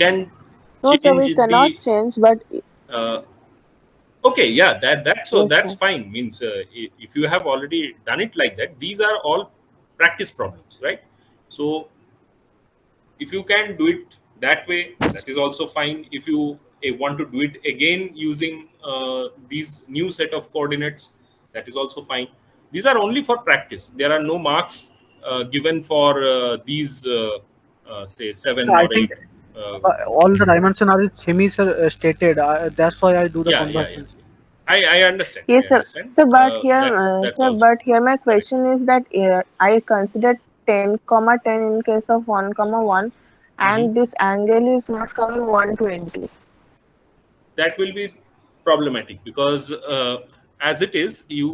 can No, sir, we change cannot the change, but uh, okay, yeah, that's so yes, that's sir. fine. Means if you have already done it like that, these are all practice problems, right? So if you can do it that way, that is also fine. If you want to do it again using these new set of coordinates, that is also fine. These are only for practice. There are no marks given for these say So 7 I or think 8 uh, all the dimension are semi stated. That's why I do the yeah. conversions. I understand. I Yes, sir. understand. So, but here, That's sir, also but here my correct. question is that I consider 10 comma 10 in case of 1 comma 1, Hmm. and this angle is not coming 120. That will be problematic because as it is, you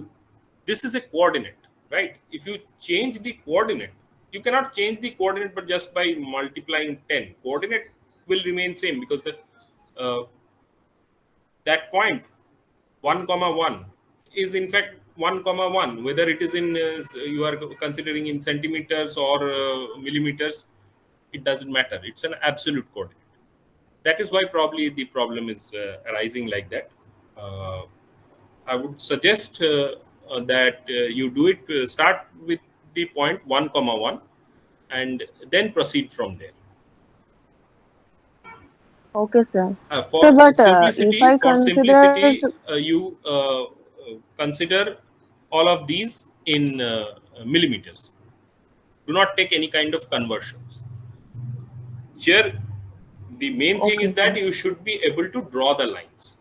this is a coordinate, right? If you change the coordinate, you cannot change the coordinate, but just by multiplying 10, coordinate will remain same because the uh, that point 1 comma 1 is in fact 1 comma 1, whether it is in you are considering in centimeters or millimeters, it doesn't matter. It's an absolute coordinate. That is why probably the problem is arising like that. uh, I would suggest that you do it, start with the point 1 comma 1 and then proceed from there. Okay, sir. So, For but if simplicity, I consider, you consider all of these in millimeters. Do not take any kind of conversions. Here, the main thing okay, is that sir. you should be able to draw the lines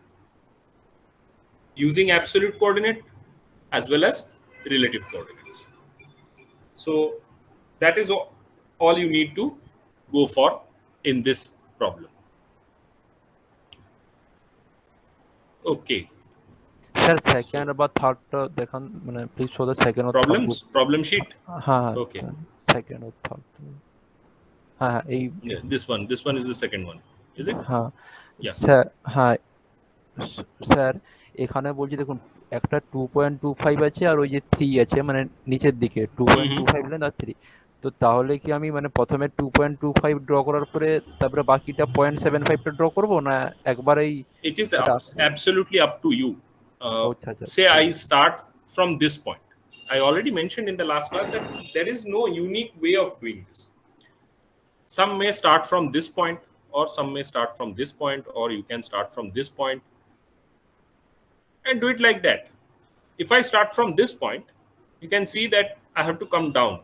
using absolute coordinate as well as relative coordinates. So that is all you need to go for in this problem. Okay. Sir So second বা থার্ডটা দেখান, মানে please show the second or third book. problem sheet. হ্যাঁ Okay. হ্যাঁ, second or third. হ্যাঁ হ্যাঁ এই Yeah, this one is the second one, is it? হ্যাঁ Yeah. Sir, হ্যাঁ স্যার এখানে বলছি দেখুন, একটা 2.25 আছে আর ওই যে 3 আছে, মানে নিচের দিকে Hmm. 2.25 আর 3। তো তাহলে কি আমি মানে প্রথমে 2.25 ড্র করার পরে তারপরে বাকিটা 0.75টা ড্র করবো, না একবারেই It is এটা? absolutely up to you. আচ্ছা আচ্ছা, Say ঠিক I আছে। start from this point. I already mentioned in the last class that there is no unique way of doing this. Some may start from this point, or some may start from this point, or you can start from this point and do it like that. If I start from this point, you can see that I have to come down.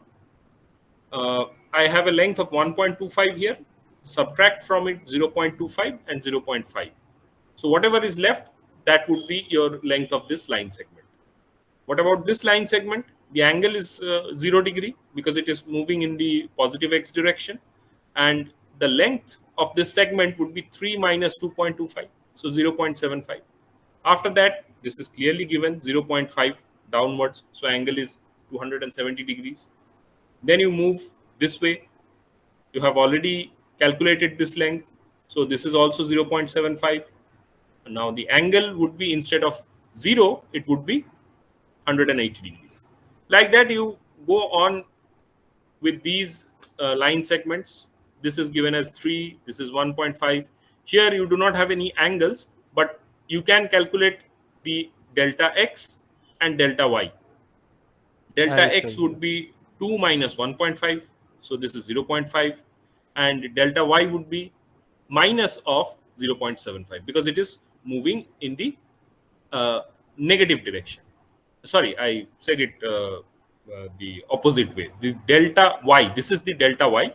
I have a length of 1.25 here. Subtract from it 0.25 and 0.5. So whatever is left, that would be your length of this line segment. What about this line segment? The angle is 0 degree because it is moving in the positive x direction, and the length of this segment would be 3 minus 2.25, so 0.75. After that, this is clearly given 0.5 downwards, so angle is 270 degrees. Then you move this way. You have already calculated this length, so this is also 0.75. Now the angle would be, instead of 0, it would be 180 degrees. Like that, you go on with these line segments. This is given as 3, this is 1.5. Here you do not have any angles, but you can calculate the delta x and delta y. হ্যাঁ Delta sir. x would be 2 minus 1.5, so this is 0.5, and delta y would be minus of 0.75 because it is moving in the negative direction. Sorry, I said it the opposite way. The delta y, this is the delta y,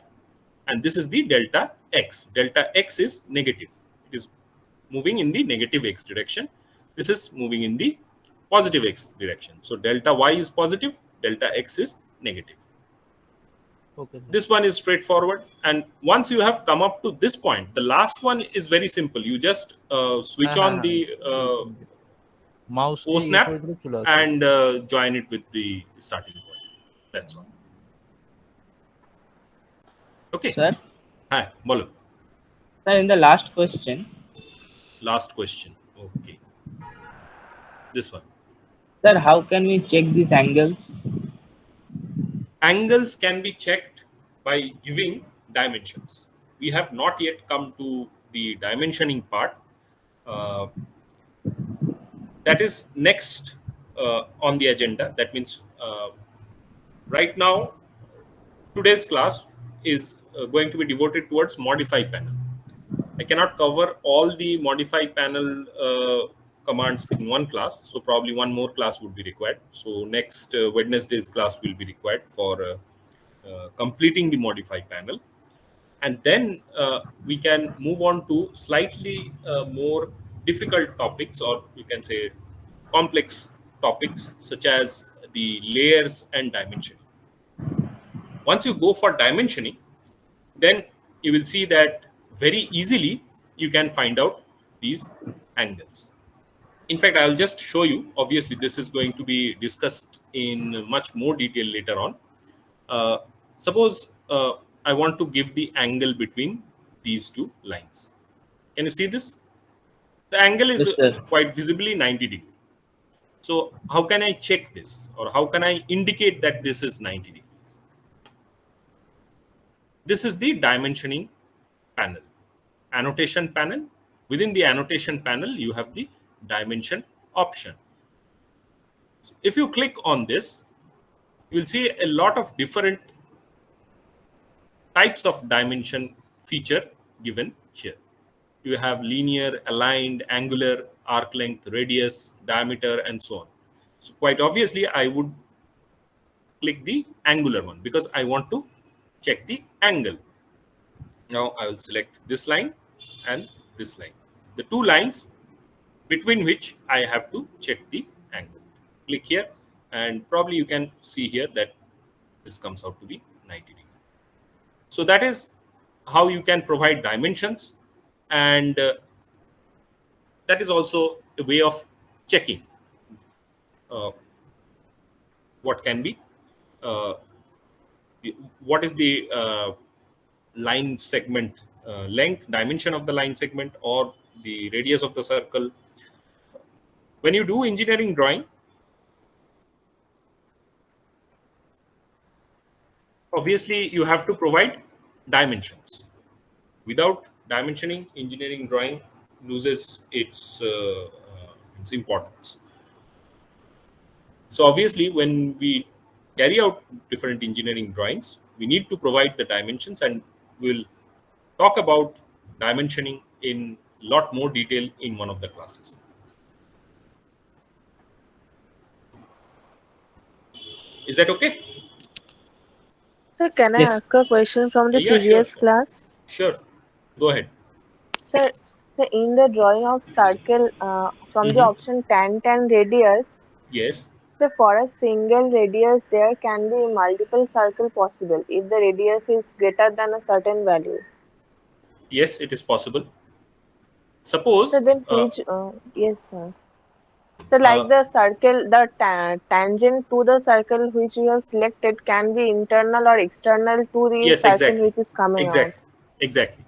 and this is the delta x. Delta x is negative. It is moving in the negative x direction. This is moving in the positive x direction. So delta y is positive, delta x is negative. Okay sir. This one is straightforward. And once you have come up to this point, the last one is very simple. You just switch হ্যাঁ হ্যাঁ on হ্যাঁ, the mouse O দিয়ে ইয়ে করে snap দিলে চলে আসবে। and join it with the starting point. That's all. Okay. Sir, Hi, Bolo. sir, in the last question, Last question. Okay. This one. sir, how can we check these angles? Angles can be checked by giving dimensions. we have not yet come to the dimensioning part. Uh, that is next on the agenda. That means right now, today's class is going to be devoted towards modify panel. I cannot cover all the modify panel commands in one class, so probably one more class would be required. So next Wednesday's class will be required for completing the modify panel, and then we can move on to slightly more difficult topics, or you can say complex topics, such as the layers and dimension. Once you go for dimensioning, then you will see that very easily you can find out these angles. In fact, I'll just show you. Obviously, this is going to be discussed in much more detail later on. Uh, Suppose I want to give the angle between these two lines. Can you see this? The angle is Yes, sir. quite visibly 90 degrees. So how can I check this, or how can I indicate that this is 90 degrees? This is the dimensioning panel, annotation panel. Within the annotation panel, you have the dimension option. So if you click on this, you will see a lot of different types of dimension feature given here. You have linear, aligned, angular, arc length, radius, diameter, and so on. So quite obviously, I would click the angular one because I want to check the angle. Now I will select this line and this line, the two lines between which I have to check the angle. Click here, and probably you can see here that this comes out to be 90 degrees. So that is how you can provide dimensions, and that is also a way of checking uh, what can be what is the line segment length, dimension of the line segment, or the radius of the circle. When you do engineering drawing, obviously you have to provide dimensions. Without dimensioning, engineering drawing loses its importance. So obviously, when we carry out different engineering drawings, we need to provide the dimensions, and we'll talk about dimensioning in a lot more detail in one of the classes. Is that okay? Sir, can I Yes. ask a question from the Yeah, sure, previous sure. class? Sure. Go ahead. Sir, in the drawing of circle from the Mhm. option tan radius, Yes. so for a single radius, there can be multiple circle possible if the radius is greater than a certain value. Yes, it is possible. So Suppose, then which, yes, sir. So uh, like the circle, the tangent to the circle which you have selected can be internal or external to the yes, circle exactly, which is coming out. exactly, exactly.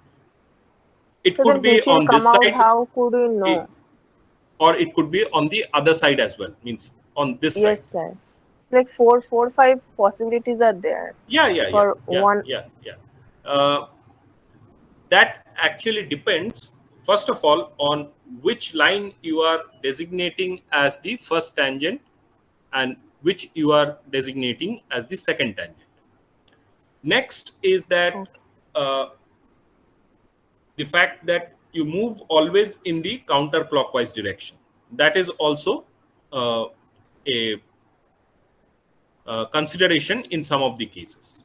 It So then could be which will on this come out, side, how could we eh, know? or it could be on the other side as well. Means on this side. Yes, sir. Like four, five possibilities are there Yeah, yeah, yeah, for yeah, one. yeah, yeah. That actually depends, first of all, on which line you are designating as the first tangent and which you are designating as the second tangent. Next is that Okay. uh, the fact that you move always in the counterclockwise direction. That is also uh, a consideration in some of the cases.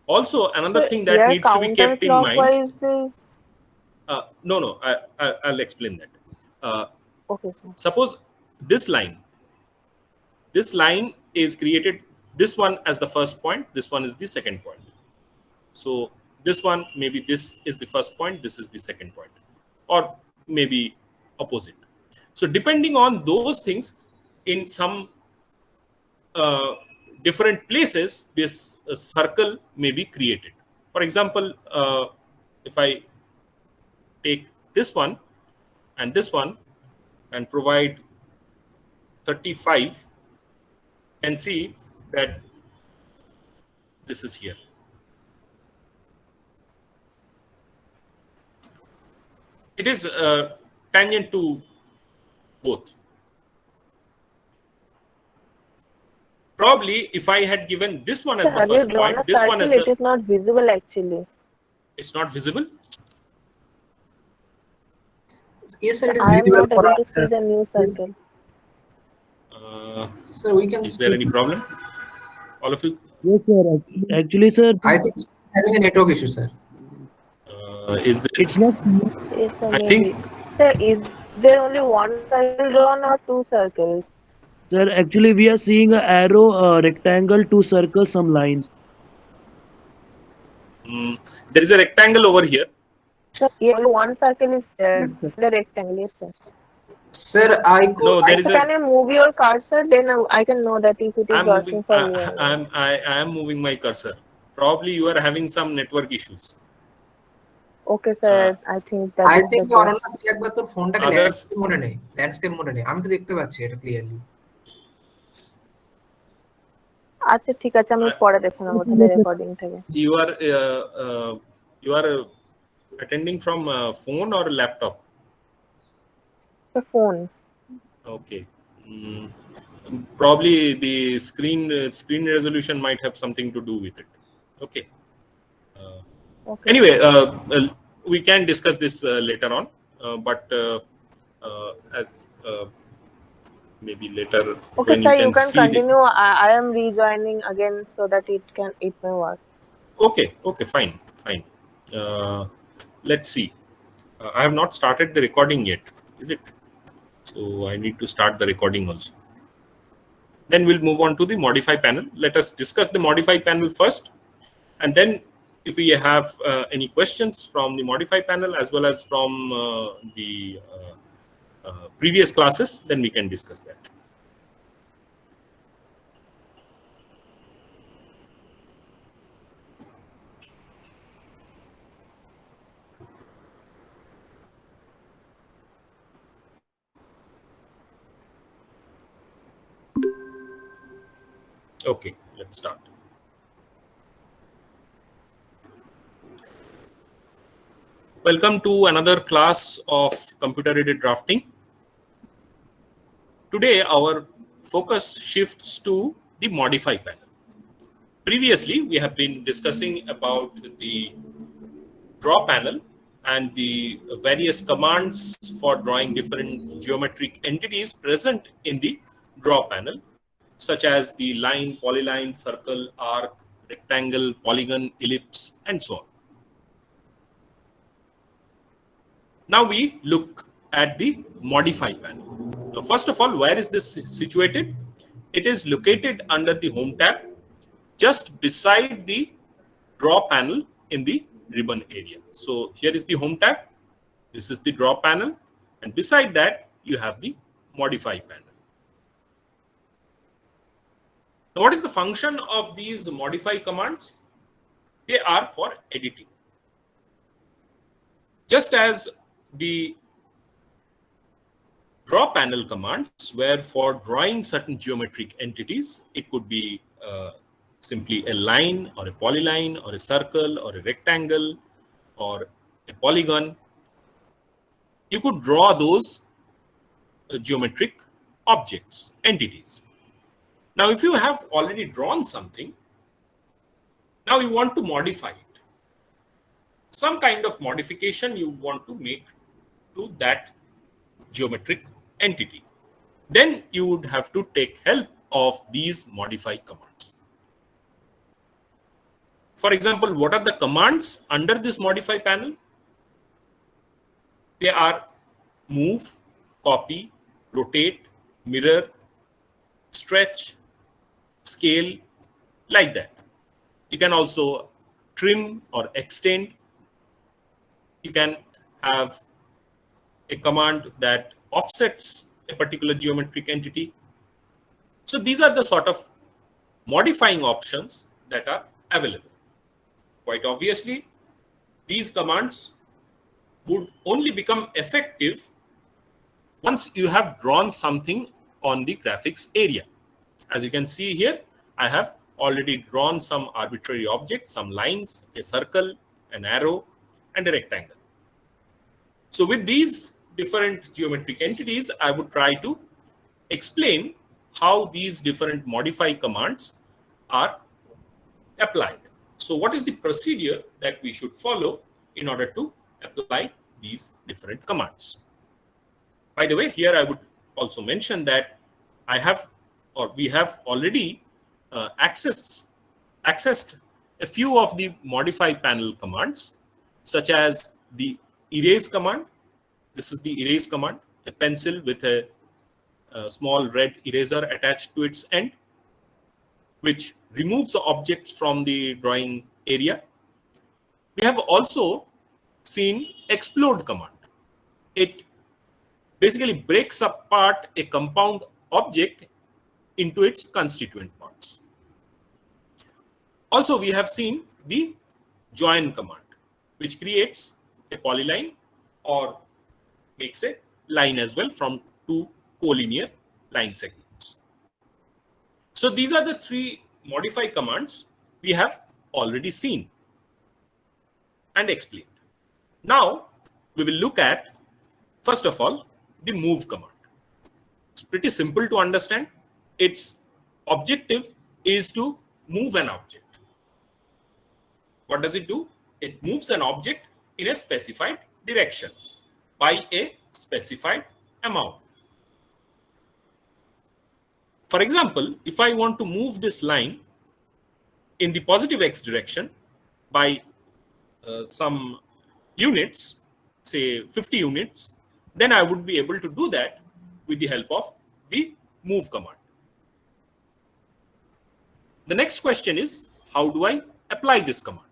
Also, another So thing that here needs to be kept in mind. counterclockwise is No, I'll explain that. Uh, okay, sir. Suppose this line, this line is created, this one as the first point, this one is the second point. So this one, maybe this is the first point, this is the second point, or maybe opposite. So depending on those things, in some uh, different places, this circle may be created. For example, if I take this one and provide 35, and see that this is here. It is tangent to both. Probably if I had given this one as Sir, the have you first drawn a point, this one as circle? It the, is not visible actually. it's not visible. Yes, sir, it is I am Visible not visible. for able to us, see sir. the new Yes. circle. So we can Is there see. any problem? All of you? Yes, sir. Actually, sir, I think it's having a network issue, sir. Is there? it's not. Yes, sir, I think maybe. Sir, is there only one circle drawn or two circles? Sir, actually, we are seeing a arrow, rectangle, two circles, some lines. there is a rectangle over here. Sir, yeah, only one circle is there. The rectangle, yes, sir. Sir, No, there is So a. can you move your cursor? Then I can know that if it is I'm working moving. for me or not. I am moving my cursor. Probably you are having some network issues. Okay, sir. I think that I is the think case. Ananya তুই একবার তোর ফোনটাকে Others- landscape মোডে নে, landscape মোডে নে, আমি তো দেখতে পাচ্ছি এটা ক্লিয়ারলি। আচ্ছা ঠিক আছে আমি পরে দেখে নেবো তাহলে রেকর্ডিং থেকে। You are attending from phone or laptop? The phone. Okay. Probably the screen resolution might have something to do with it. Okay. Okay. Anyway, we can discuss this later on, but as maybe later Okay, when sir, you you can see continue. I am rejoining again so that it may work. Okay, fine. Let's see. I have not started the recording yet, is it? So I need to start the recording also. Then we'll move on to the modify panel. Let us discuss the modify panel first, and then if we have any questions from the modify panel as well as from the previous classes, then we can discuss that. Okay, let's start. Welcome to another class of computer-aided drafting. Today, our focus shifts to the modify panel. Previously, we have been discussing about the draw panel and the various commands for drawing different geometric entities present in the draw panel, such as the line, polyline, circle, arc, rectangle, polygon, ellipse, and so on. Now we look at the modify panel. Now, first of all, where is this situated? It is located under the home tab, just beside the draw panel in the ribbon area. So here is the home tab. This is the draw panel. And beside that, you have the modify panel. Now, what is the function of these modify commands? They are for editing. Just as the draw panel commands were for drawing certain geometric entities, it could be simply a line or a polyline or a circle or a rectangle or a polygon. You could draw those geometric objects, entities. Now, if you have already drawn something, now you want to modify it. Some kind of modification you want to make to that geometric entity. Then you would have to take help of these modify commands. For example, what are the commands under this modify panel? They are move, copy, rotate, mirror, stretch, scale, like that. You can also trim or extend. You can have a command that offsets a particular geometric entity. So these are the sort of modifying options that are available. Quite obviously, these commands would only become effective once you have drawn something on the graphics area. As you can see here, I have already drawn some arbitrary objects, some lines, a circle, an arrow, and a rectangle. So with these different geometric entities, I would try to explain how these different modify commands are applied. So what is the procedure that we should follow in order to apply these different commands? By the way, here I would also mention that we have already accessed a few of the modify panel commands, such as the erase command. This is the erase command, a pencil with a small red eraser attached to its end, which removes the objects from the drawing area. We have also seen explode command. It basically breaks apart a compound object into its constituent parts. Also, we have seen the join command, which creates a polyline or makes a line as well from two collinear line segments. So these are the three modify commands we have already seen and explained. Now we will look at, first of all, the move command. It's pretty simple to understand. Its objective is to move an object. What does it do? It moves an object in a specified direction by a specified amount. For example, if I want to move this line in the positive x direction by some units, say 50 units, then I would be able to do that with the help of the move command. The next question is, how do I apply this command?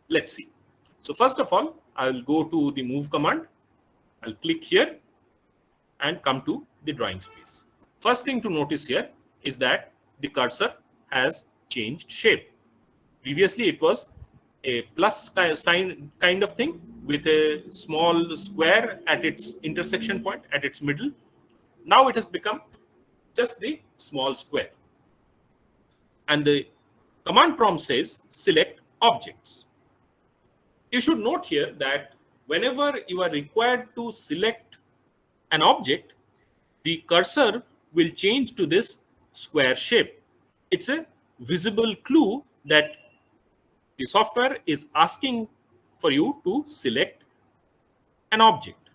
Let's see. So first of all, I will go to the move command. I'll click here and come to the drawing space. First thing to notice here is that the cursor has changed shape. Previously, it was a plus sign kind of thing with a small square at its intersection point, at its middle. Now it has become just the small square. And the command prompt says select objects. You should note here that whenever you are required to select an object, the cursor will change to this square shape. It's a visible clue that the software is asking for you to select an object.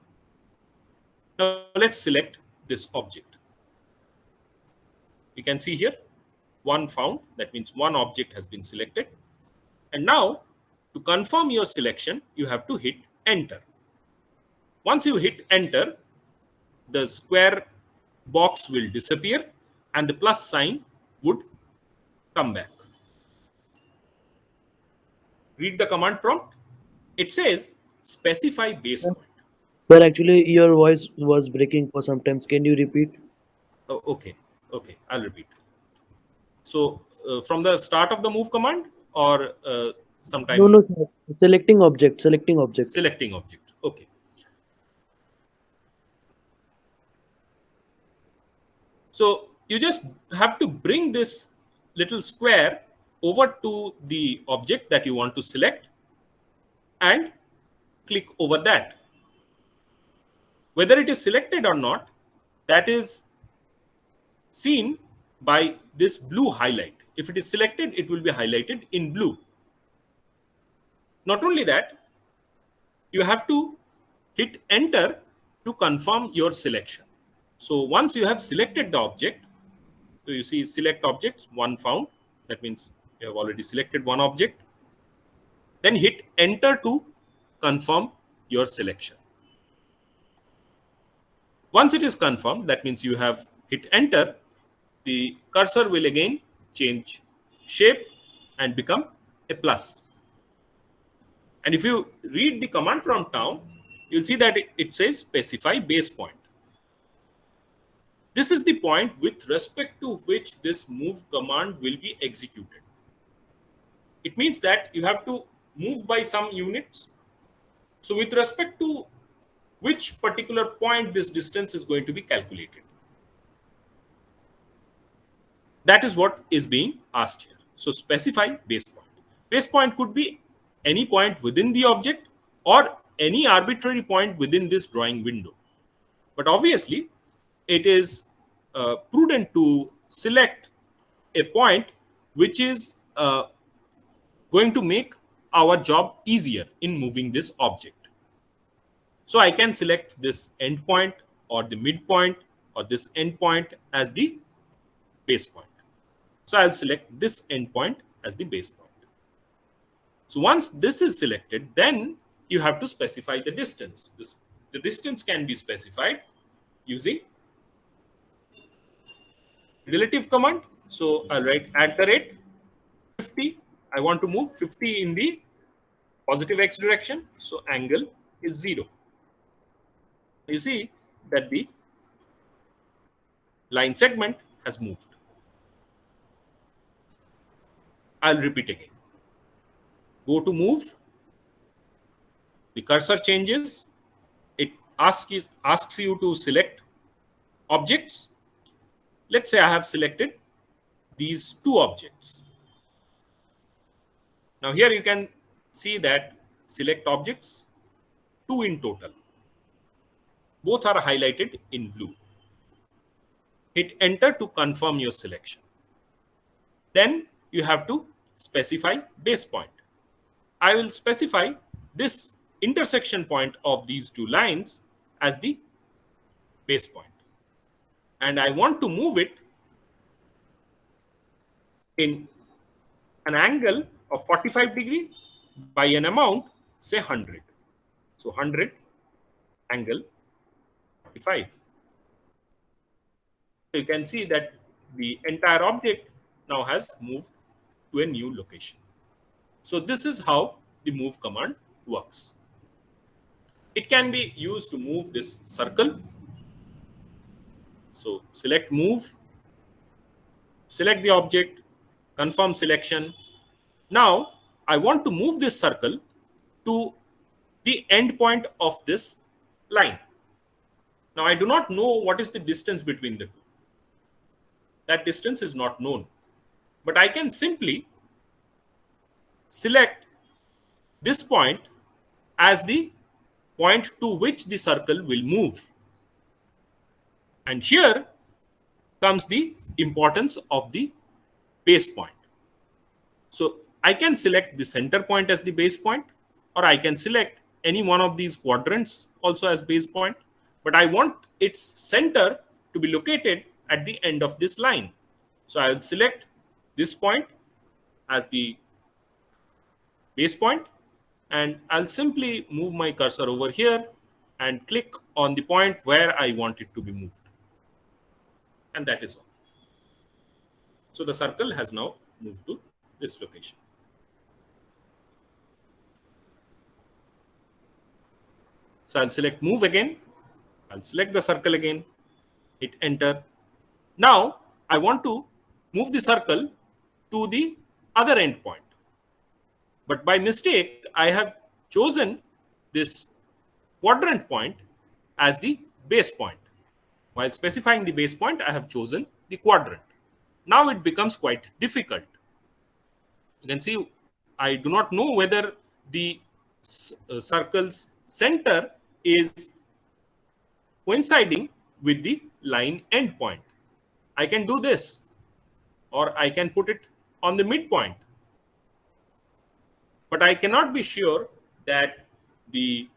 Now let's select this object. You can see here, one found. That means one object has been selected. And now, to confirm your selection, you have to hit enter. Once you hit enter, the square box will disappear and the plus sign would come back. Read the command prompt. It says specify base point. Sir, actually, your voice was breaking for some times. Can you repeat? Oh, okay, I'll repeat. So from the start of the move command or sometime? No, sir. Selecting object. Selecting object. Okay. So you just have to bring this little square over to the object that you want to select and click over that. Whether it is selected or not, that is seen by this blue highlight. If it is selected, it will be highlighted in blue. Not only that, you have to hit enter to confirm your selection. So once you have selected the object, so you see select objects, one found. That means you have already selected one object. Then hit enter to confirm your selection. Once it is confirmed, that means you have hit enter, the cursor will again change shape and become a plus. And if you read the command prompt now, you'll see that it says specify base point. This is the point with respect to which this move command will be executed. It means that you have to move by some units. So with respect to which particular point this distance is going to be calculated. That is what is being asked here. So specify base point. Base point could be any point within the object or any arbitrary point within this drawing window. But obviously, it is prudent to select a point which is going to make our job easier in moving this object. So I can select this endpoint or the midpoint or this endpoint as the base point. So I'll select this endpoint as the base point. So once this is selected, then you have to specify the distance. The distance can be specified using relative command. So I'll write @50. I want to move 50 in the positive x direction. So angle is 0. You see that the line segment has moved. I'll repeat again. Go to move. The cursor changes. It asks you to select objects. Let's say I have selected these two objects. Now here you can see that select objects, 2 in total. Both are highlighted in blue. Hit enter to confirm your selection. Then you have to specify base point. I will specify this intersection point of these two lines as the base point. And I want to move it in an angle of 45 degree by an amount, say 100. So 100 angle 45. So you can see that the entire object now has moved to a new location. So this is how the move command works. It can be used to move this circle. So select move, select the object, confirm selection. Now I want to move this circle to the end point of this line. Now I do not know what is the distance between the two. That distance is not known. But I can simply select this point as the point to which the circle will move. And here comes the importance of the base point. So I can select the center point as the base point, or I can select any one of these quadrants also as base point, but I want its center to be located at the end of this line. So I will select this point as the base point, and I'll simply move my cursor over here and click on the point where I want it to be moved. And that is all. So the circle has now moved to this location. So I'll select move again. I'll select the circle again, hit enter. Now I want to move the circle to the other end point. But by mistake, I have chosen this quadrant point as the base point. While specifying the base point, I have chosen the quadrant. Now it becomes quite difficult. You can see I do not know whether the circle's center is coinciding with the line endpoint. I can do this, or I can put it on the midpoint. But I cannot be sure that the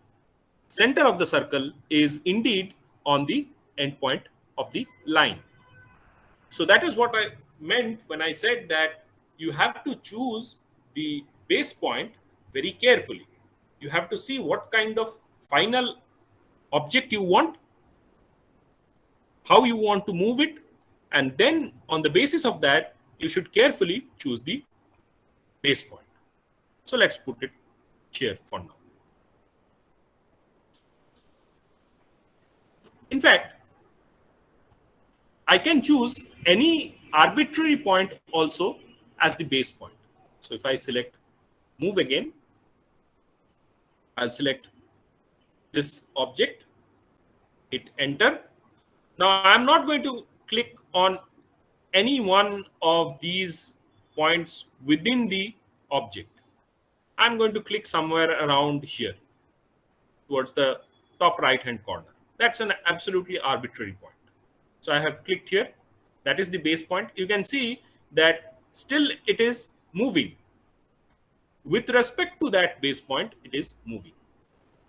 center of the circle is indeed on the endpoint of the line. So that is what I meant when I said that you have to choose the base point very carefully. You have to see what kind of final object you want, how you want to move it, and then on the basis of that, you should carefully choose the base point. So let's put it here for now. In fact, I can choose any arbitrary point also as the base point. So if I select move again, I'll select this object, hit enter. Now I'm not going to click on any one of these points within the object. I'm going to click somewhere around here. towards the top right hand corner. That's an absolutely arbitrary point. So I have clicked here. That is the base point. You can see that still it is moving. With respect to that base point, it is moving.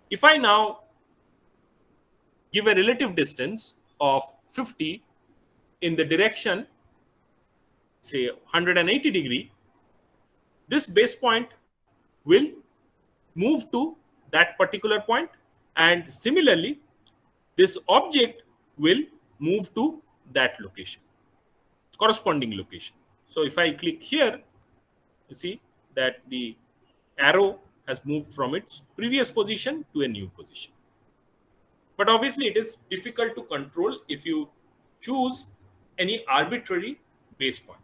If I now give a relative distance of 50 in the direction, say 180 degree, this base point will move to that particular point, and similarly this object will move to that location, corresponding location. So if I click here, you see that the arrow has moved from its previous position to a new position. But obviously it is difficult to control if you choose any arbitrary base point.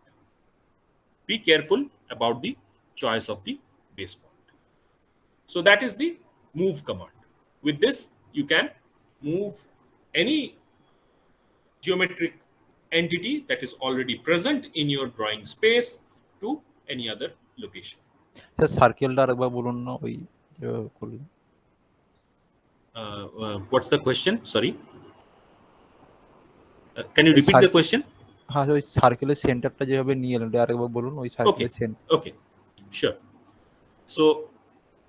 Be careful about the choice of the base point. So that is the move command. With this, you can move any geometric entity that is already present in your drawing space to any other location. Sir সার্কেলটা আরেকবার বলুন না ওই যেভাবে করলেন। What's the question? Sorry. Can you repeat the question? হ্যাঁ ওই সার্কেলের সেন্টারটা যেভাবে নিয়ে এলেন আরেকবার বলুন ওই সার্কেলের centre. Okay, sure. So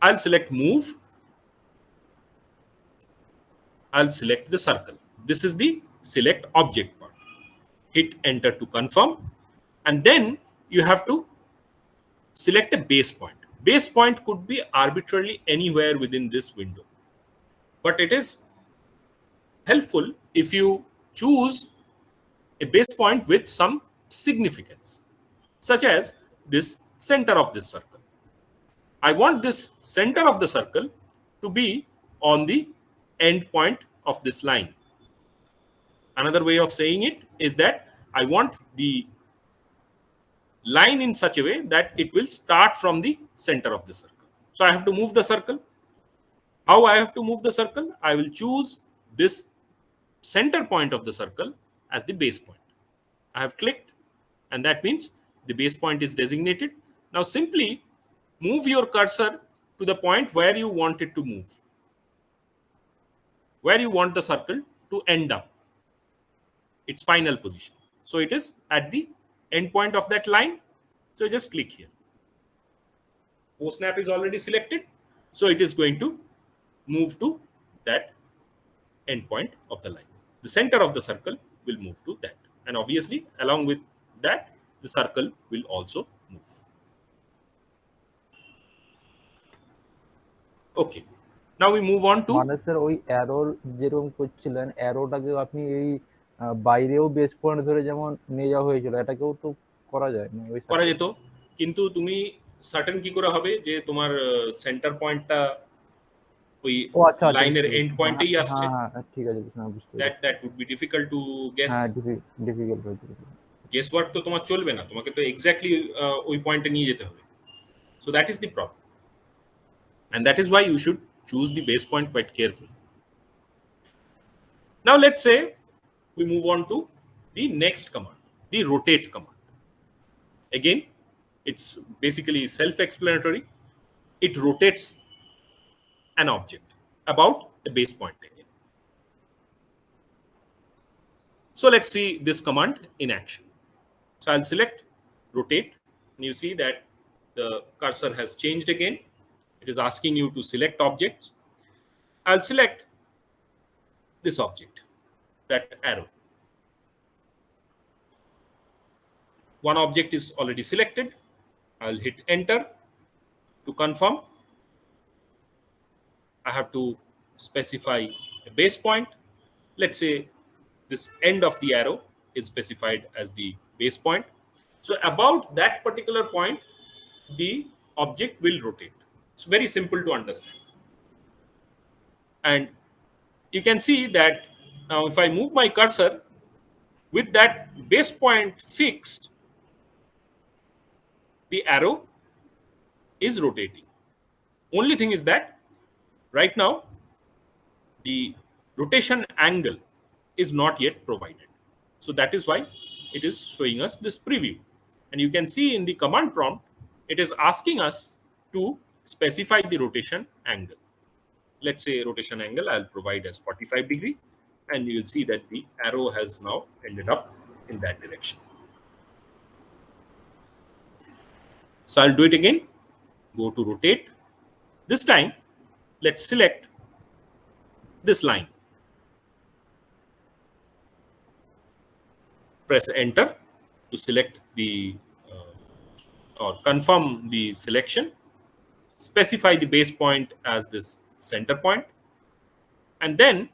I'll select move. I'll select the circle. This is the select object part. Hit enter to confirm, and then you have to select a base point. Base point could be arbitrarily anywhere within this window, but it is helpful if you choose a base point with some significance, such as this center of this circle. I want this center of the circle to be on the end point of this line. Another way of saying it is that I want the line in such a way that it will start from the center of the circle. So I have to move the circle. How I have to move the circle? I will choose this center point of the circle as the base point. I have clicked, and that means the base point is designated. Now simply move your cursor to the point where you want it to move, where you want the circle to end up, its final position. So it is at the end point of that line. So just click here. O-snap is already selected. So it is going to move to that end point of the line. The center of the circle will move to that. And obviously, along with that, the circle will also move. Okay. Now we move on to মানে sir ওই অ্যারোর যেরকম করছিলেন অ্যারোটাকে আপনি এই বাইরেও base point ধরে যেমন নিয়ে যাওয়া হয়েছিল এটাকেও তো করা যায় না ওই করা যেত, কিন্তু তুমি সার্টেন কি করে হবে যে তোমার সেন্টার পয়েন্টটা ওই লাইনের এন্ড পয়েন্টেই আসছে? হ্যাঁ ঠিক আছে বুঝতে পেরেছি। that would be difficult to guess. হ্যাঁ ডিফিকাল্ট হয়ে যাবে। গেস ওয়ার্ক তো তোমার চলবে না, তোমাকে তো এক্স্যাক্টলি ওই পয়েন্টে নিয়ে যেতে হবে। So that is the problem, and that is why you should choose the base point quite carefully. Now let's say we move on to the next command, the rotate command. Again, it's basically self-explanatory. It rotates an object about a base point again. So let's see this command in action. So I'll select rotate, and you see that the cursor has changed again. It is asking you to select objects. I'll select this object, that arrow. One object is already selected. I'll hit enter to confirm. I have to specify a base point. Let's say this end of the arrow is specified as the base point. So about that particular point, the object will rotate. It's very simple to understand. And you can see that now if I move my cursor with that base point fixed, the arrow is rotating. Only thing is that right now the rotation angle is not yet provided. So that is why it is showing us this preview. And you can see in the command prompt, it is asking us to specify the rotation angle. let's say rotation angle I'll provide as 45 degree, and you'll see that the arrow has now ended up in that direction. So I'll do it again. Go to rotate. This time, let's select this line. Press enter to select the or confirm the selection. Specify the base point as this center point, and then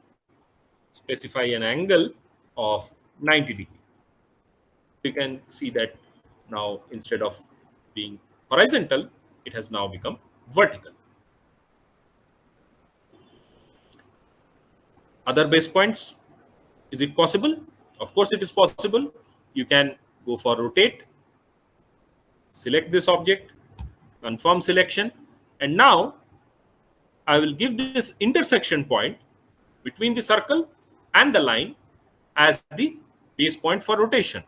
specify an angle of 90 degree. You can see that now instead of being horizontal, it has now become vertical. Other base points, is it possible? Of course it is possible. You can go for rotate, select this object, confirm selection, and now I will give this intersection point between the circle and the line as the base point for rotation.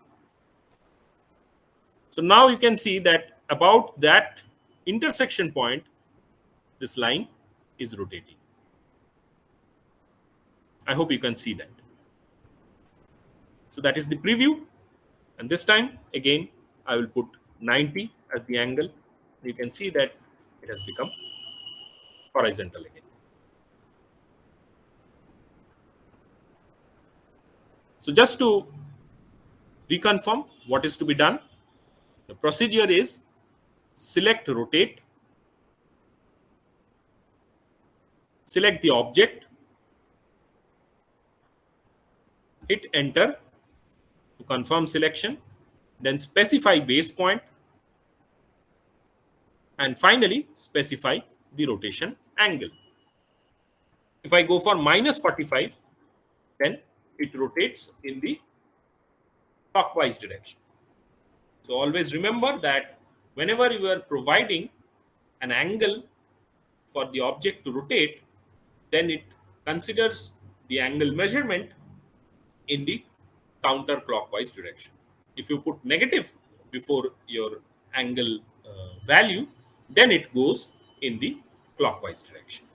So now you can see that about that intersection point, this line is rotating. I hope you can see that. So that is the preview. And this time, again, I will put 90 as the angle. You can see that it has become horizontal again. So just to reconfirm what is to be done, the procedure is select rotate, select the object, hit enter to confirm selection, then specify base point, and finally specify the rotation angle. If I go for minus 45, then it rotates in the clockwise direction. So always remember that whenever you are providing an angle for the object to rotate, then it considers the angle measurement in the counterclockwise direction. If you put negative before your angle value, then it goes in the clockwise direction.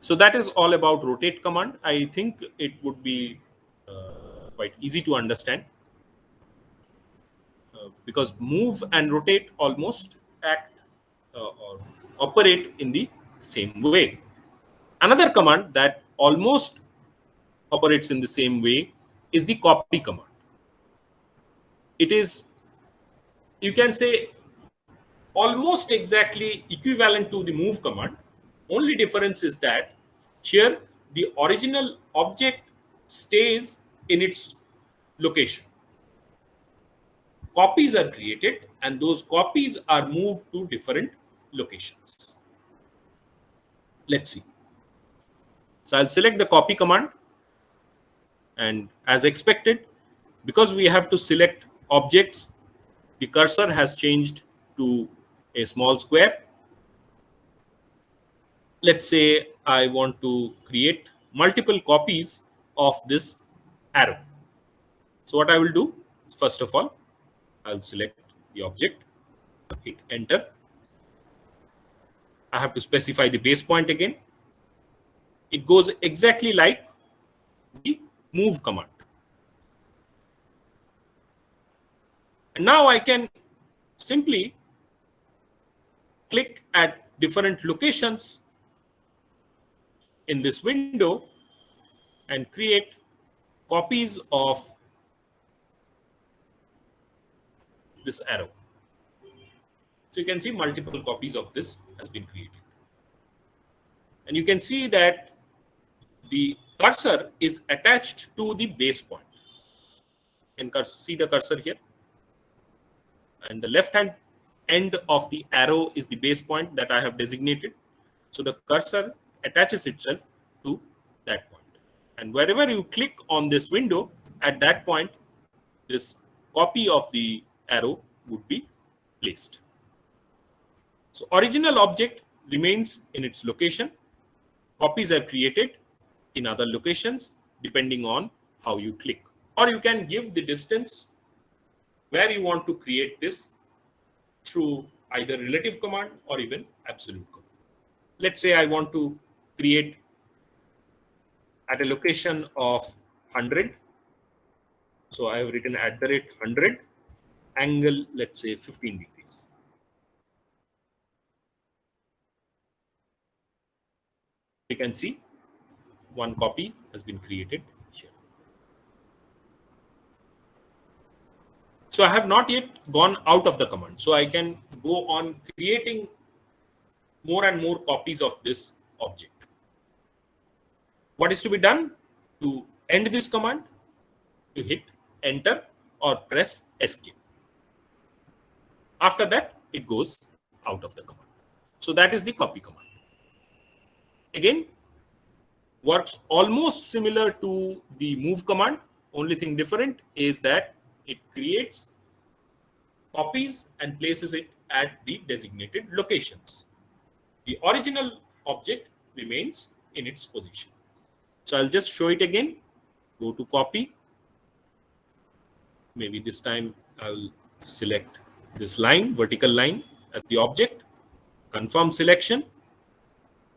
So that is all about rotate command. I think it would be quite easy to understand because move and rotate almost act or operate in the same way. Another command that almost operates in the same way is the copy command. It is, you can say, almost exactly equivalent to the move command. Only difference is that here the original object stays in its location. Copies are created and those copies are moved to different locations. Let's see. So I'll select the copy command, and as expected, because we have to select objects, the cursor has changed to a small square. Let's say I want to create multiple copies of this arrow. So what I will do is, first of all, I'll select the object, hit enter. I have to specify the base point again. It goes exactly like the move command. And now I can simply click at different locations in this window and create copies of this arrow. So you can see multiple copies of this has been created. And you can see that the cursor is attached to the base point. You can see the cursor here. And the left hand end of the arrow is the base point that I have designated. So the cursor attaches itself to that point. And wherever you click on this window, at that point, this copy of the arrow would be placed. So original object remains in its location. Copies are created in other locations depending on how you click. Or you can give the distance where you want to create this through either relative command or even absolute command. let's say I want to create at a location of 100. So I have written @100, angle, let's say 15 degrees. You can see one copy has been created here. So I have not yet gone out of the command. So I can go on creating more and more copies of this object. What is to be done? To end this command, you hit enter or press escape. After that, it goes out of the command. So that is the copy command. Again, works almost similar to the move command. Only thing different is that it creates copies and places it at the designated locations. The original object remains in its position. So I'll just show it again. Go to copy. Maybe this time I'll select this line, vertical line, as the object. Confirm selection.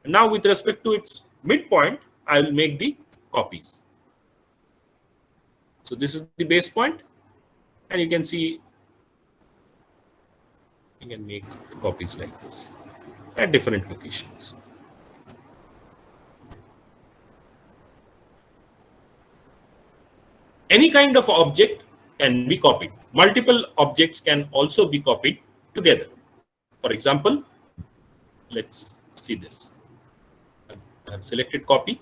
And now with respect to its midpoint, I will make the copies. So this is the base point, and you can see you can make copies like this at different locations. Any kind of object can be copied. Multiple objects can also be copied together. For example, let's see this. I have selected copy.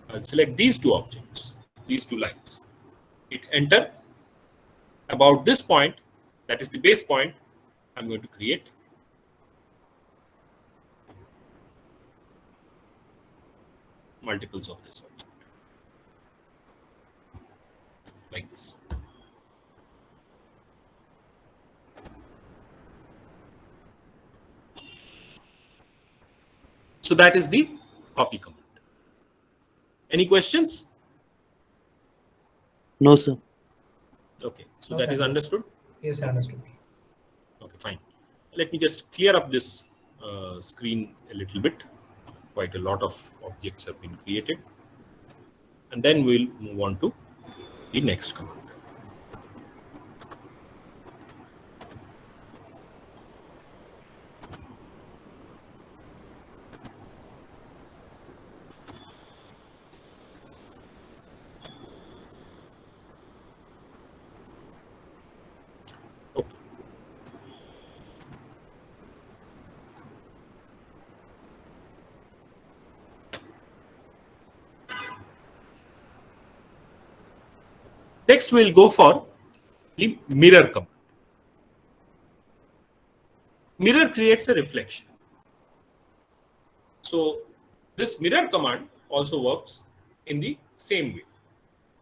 I'll select these two objects, these two lines. Hit enter. About this point, that is the base point, I'm going to create multiples of this object, like this. So that is the copy command. Any questions? No, sir. Okay, so that is understood. Yes, I understood. Okay, fine. Let me just clear up this screen a little bit. Quite a lot of objects have been created. And then we'll move on to the next command. Okay. Next, we'll go for the mirror command. Mirror creates a reflection. So this mirror command also works in the same way.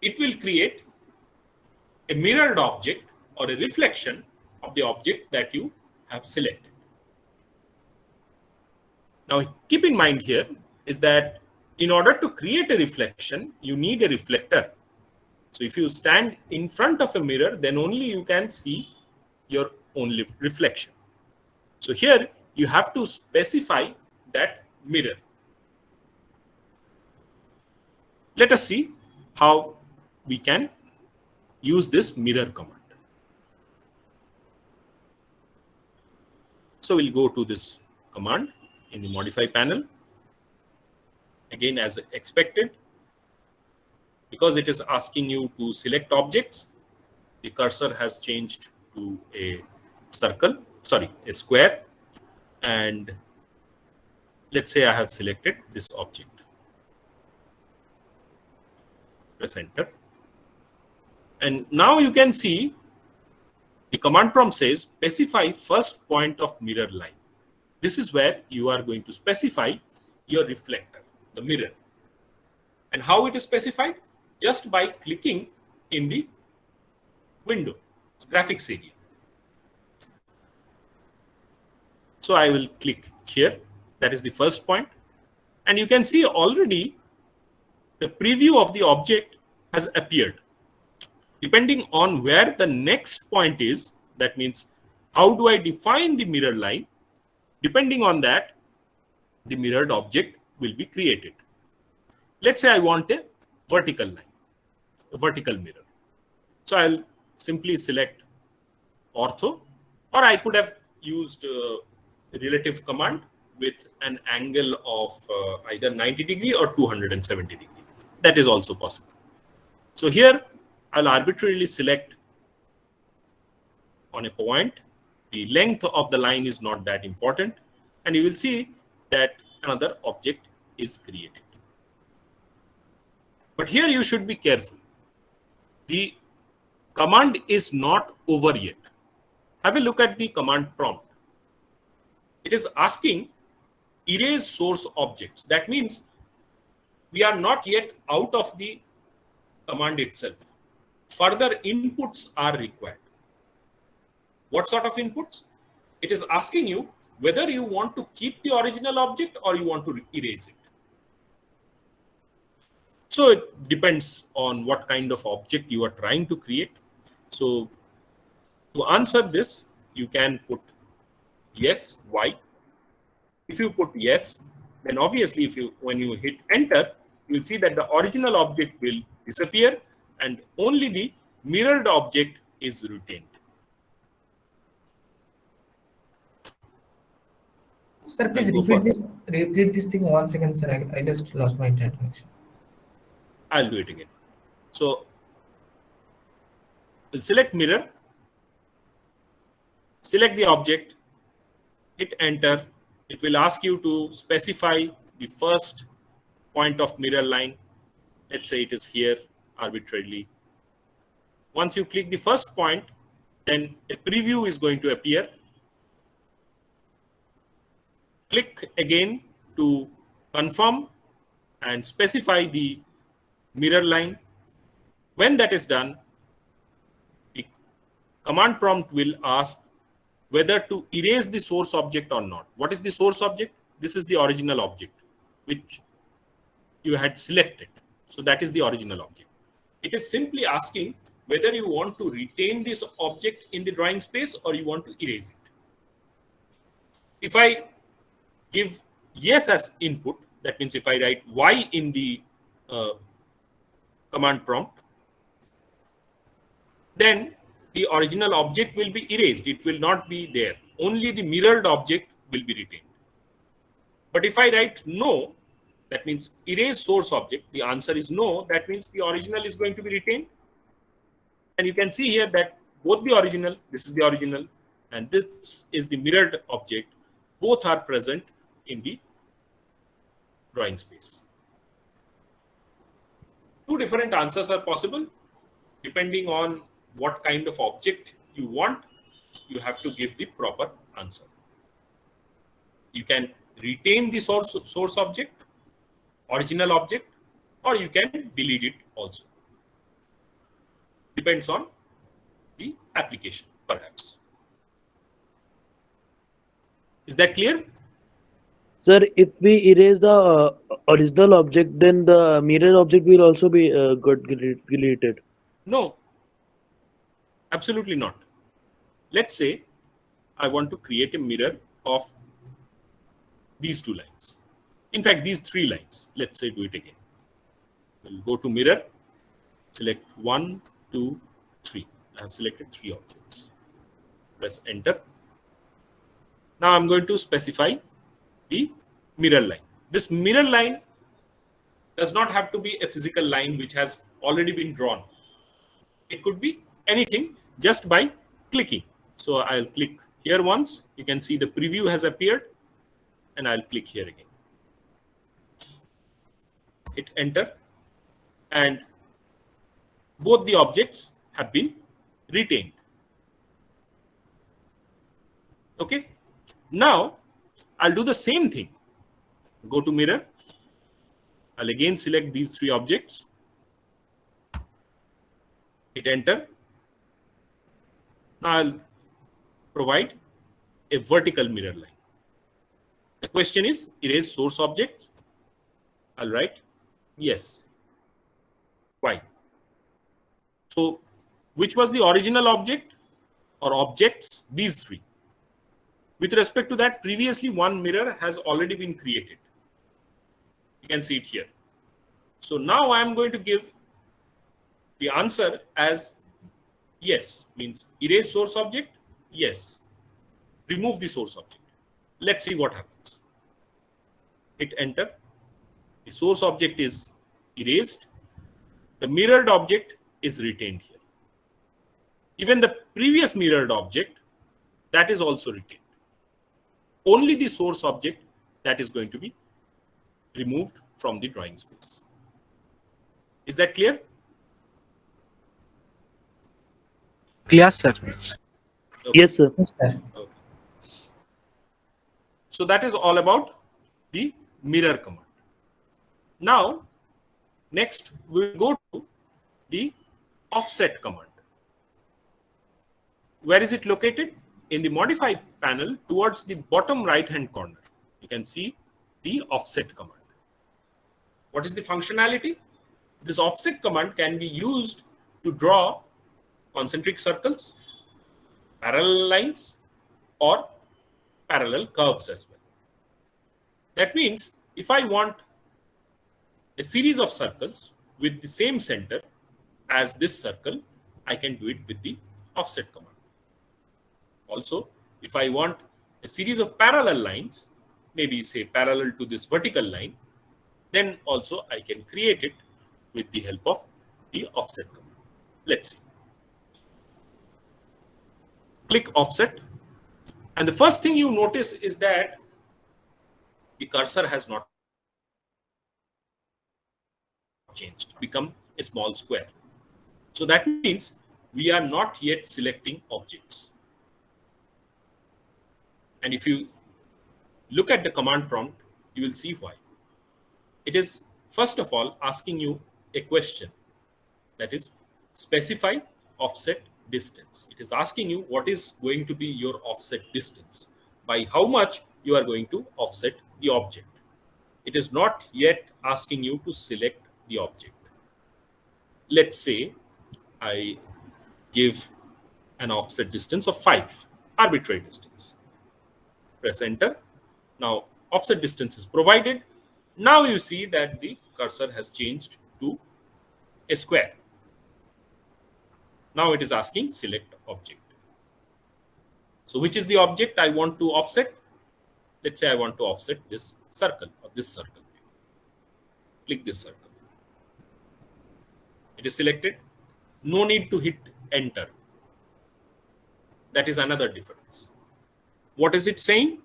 It will create a mirrored object or a reflection of the object that you have selected. Now, keep in mind here is that in order to create a reflection, you need a reflector. So if you stand in front of a mirror, then only you can see your own reflection. So here you have to specify that mirror. Let us see how we can use this mirror command. So we'll go to this command in the modify panel. Again, as expected, because it is asking you to select objects, the cursor has changed to a circle, sorry, a square. And let's say I have selected this object. Press enter. And now you can see the command prompt says specify first point of mirror line. This is where you are going to specify your reflector, the mirror. And how it is specified? Just by clicking in the window, graphics area. So I will click here. That is the first point. And you can see already the preview of the object has appeared. Depending on where the next point is, that means how do I define the mirror line? Depending on that, the mirrored object will be created. Let's say I want a vertical line, a vertical mirror. So I'll simply select ortho, or I could have used relative command with an angle of either 90 degree or 270 degree. That is also possible. So here I'll arbitrarily select on a point. The length of the line is not that important, and you will see that another object is created. But here you should be careful. The command is not over yet. Have a look at the command prompt. It is asking erase source objects. That means we are not yet out of the command itself. Further inputs are required. What sort of inputs? It is asking you whether you want to keep the original object or you want to erase it. So it depends on what kind of object you are trying to create. So to answer this, you can put yes, why. If you put yes, then obviously when you hit enter, you will see that the original object will disappear and only the mirrored object is retained. Sir, please repeat this thing 1 second, sir. I just lost my internet connection. I'll do it again. So we'll select mirror, select the object, hit enter. It will ask you to specify the first point of mirror line. Let's say it is here arbitrarily. Once you click the first point, then a preview is going to appear. Click again to confirm and specify the mirror line. When that is done, the command prompt will ask whether to erase the source object or not. What is the source object? This is the original object which you had selected. So that is the original object. It is simply asking whether you want to retain this object in the drawing space or you want to erase it. If I give yes as input, that means if I write y in the command prompt, then the original object will be erased. It will not be there. Only the mirrored object will be retained. But if I write no, that means erase source object, the answer is no. That means the original is going to be retained. And you can see here that both the original, this is the original, and this is the mirrored object, both are present in the drawing space. Two different answers are possible. Depending on what kind of object you want, you have to give the proper answer. You can retain the source object, original object, or you can delete it also. Depends on the application, perhaps. Is that clear? Sir, if we erase the original object, then the mirror object will also be got deleted. No, absolutely not. Let's say I want to create a mirror of these two lines. In fact, these three lines. Let's say do it again. We'll go to mirror, select 1, 2, 3. I have selected 3 objects. Press enter. Now I'm going to specify the mirror line. This mirror line does not have to be a physical line which has already been drawn. It could be anything just by clicking. So I'll click here once. You can see the preview has appeared, and I'll click here again. Hit enter, and both the objects have been retained. Okay. Now I'll do the same thing. Go to mirror. I'll again select these 3 objects. Hit enter. Now I'll provide a vertical mirror line. The question is erase source objects. I'll write yes. Why? So which was the original object or objects? These 3. With respect to that, previously one mirror has already been created. You can see it here. So now I am going to give the answer as yes, means erase source object, yes. Remove the source object. Let's see what happens. Hit enter. The source object is erased. The mirrored object is retained here. Even the previous mirrored object, that is also retained. Only the source object that is going to be removed from the drawing space. Is that clear? Clear, sir. Okay. Yes, sir. Yes, sir. Okay. So that is all about the mirror command. Now, next we'll go to the offset command. Where is it located? In the modify panel towards the bottom right hand corner. You can see the offset command. What is the functionality? This offset command can be used to draw concentric circles, parallel lines, or parallel curves as well. That means if I want a series of circles with the same center as this circle, I can do it with the offset command. Also, if I want a series of parallel lines, maybe say parallel to this vertical line, then also I can create it with the help of the offset command. Let's see. Click offset. And the first thing you notice is that the cursor has not changed, become a small square. So that means we are not yet selecting objects. And if you look at the command prompt, you will see why. It is first of all asking you a question, that is specify offset distance. It is asking you what is going to be your offset distance, by how much you are going to offset the object. It is not yet asking you to select the object. Let's say I give an offset distance of 5, arbitrary distance. Press enter. Now offset distance is provided. Now you see that the cursor has changed to a square. Now it is asking select object. So which is the object I want to offset? Let's say I want to offset this circle or this circle. Click this circle. It is selected. No need to hit enter. That is another difference. What is it saying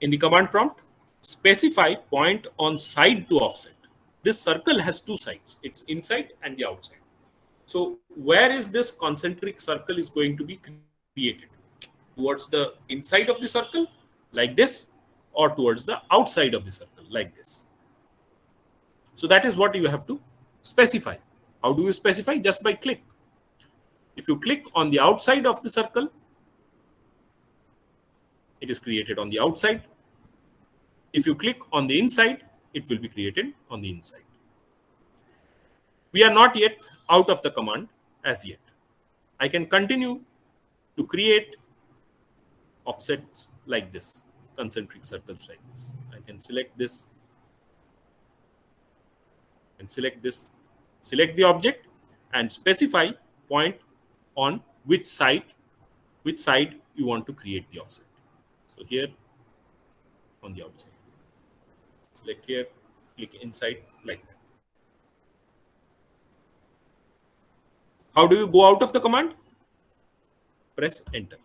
in the command prompt? Specify point on side to offset. This circle has two sides. It's inside and the outside. So where is this concentric circle is going to be created? Towards the inside of the circle, like this, or towards the outside of the circle, like this. So that is what you have to specify. How do you specify? Just by click. If you click on the outside of the circle, it is created on the outside. If you click on the inside, it will be created on the inside. We are not yet out of the command as yet. I can continue to create offsets like this, concentric circles like this. I can select this and select this, select the object and specify point on which side you want to create the offset. So here on the outside, select here, click inside like that. How do you go out of the command? Press enter.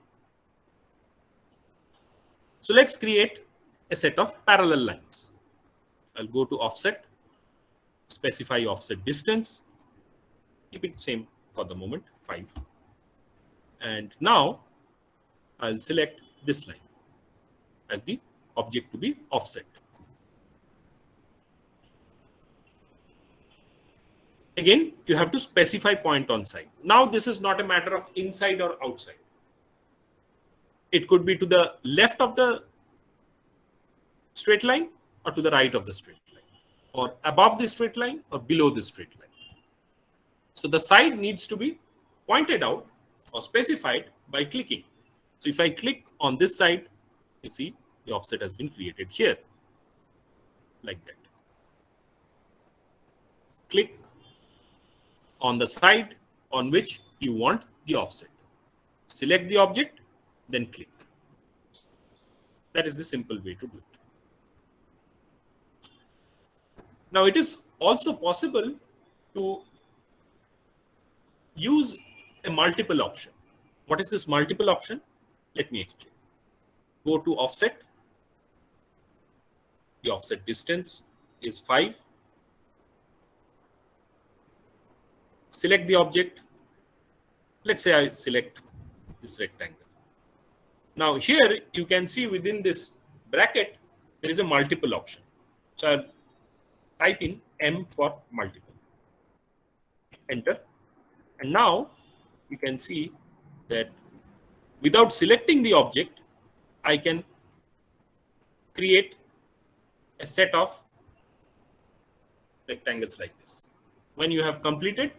So let's create a set of parallel lines. I'll go to offset, specify offset distance, keep it same for the moment, 5. And now I'll select this line as the object to be offset. Again, you have to specify point on side. Now this is not a matter of inside or outside. It could be to the left of the straight line or to the right of the straight line, or above the straight line or below the straight line. So the side needs to be pointed out or specified by clicking. So if I click on this side, you see the offset has been created here, like that. Click on the side on which you want the offset. Select the object, then click. That is the simple way to do it. Now, it is also possible to use a multiple option. What is this multiple option? Let me explain. Go to offset. The offset distance is 5. Select the object. Let's say I select this rectangle. Now here you can see within this bracket, there is a multiple option. So I'll type in M for multiple. Enter. And now you can see that without selecting the object, I can create a set of rectangles like this. When you have completed,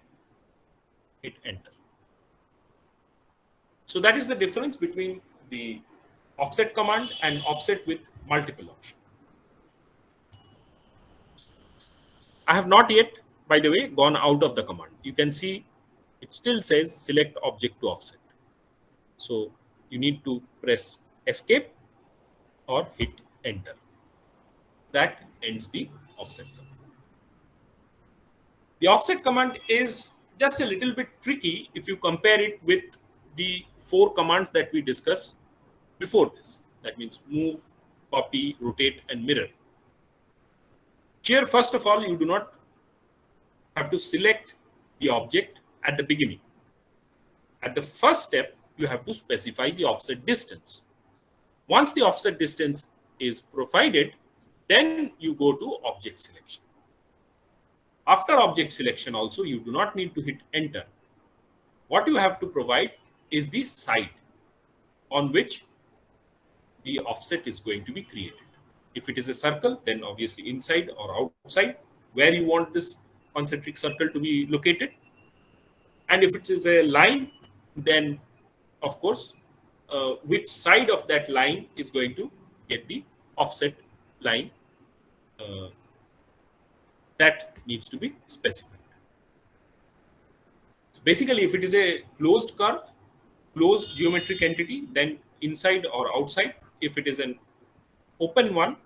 hit enter. So that is the difference between the offset command and offset with multiple option. I have not yet, by the way, gone out of the command. You can see it still says select object to offset. So you need to press escape or hit enter. That ends the offset command. The offset command is just a little bit tricky if you compare it with the 4 commands that we discussed before this. That means move, copy, rotate, and mirror. Here, first of all, you do not have to select the object at the beginning. At the first step, you have to specify the offset distance. Once the offset distance is provided, then you go to object selection. After object selection also, you do not need to hit enter. What you have to provide is the side on which the offset is going to be created. If it is a circle, then obviously inside or outside, where you want this concentric circle to be located. And if it is a line, then of course, which side of that line is going to get the offset line that needs to be specified. So basically, if it is a closed curve, closed geometric entity, then inside or outside. If it is an open one,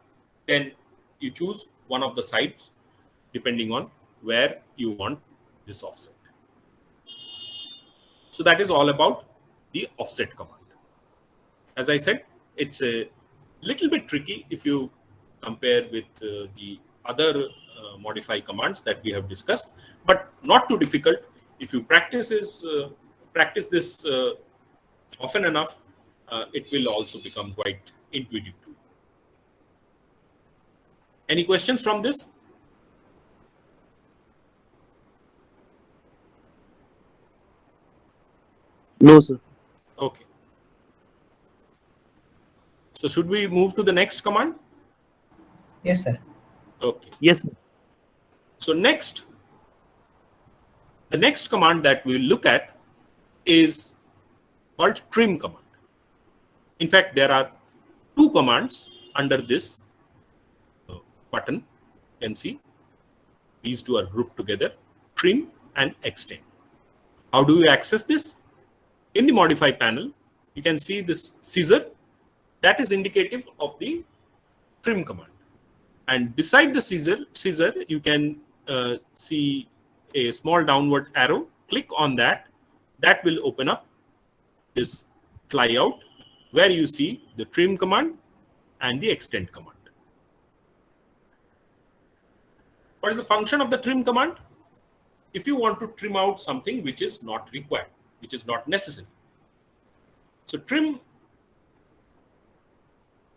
then you choose one of the sides depending on where you want this offset. So that is all about the offset command. As I said, it's a little bit tricky if you compare with the other modify commands that we have discussed, but not too difficult. If you practice this often enough, it will also become quite intuitive too. Any questions from this? No, sir. Okay. So should we move to the next command? Yes, sir. Okay. Yes, sir. So the next command that we will look at is called trim command. In fact, there are 2 commands under this button. You can see these 2 are grouped together, trim and extend. How do you access this? In the modify panel, you can see this scissor that is indicative of the trim command. And beside the scissor, you can see a small downward arrow. Click on that. That will open up this flyout where you see the trim command and the extend command. What is the function of the trim command? If you want to trim out something which is not required, which is not necessary. So trim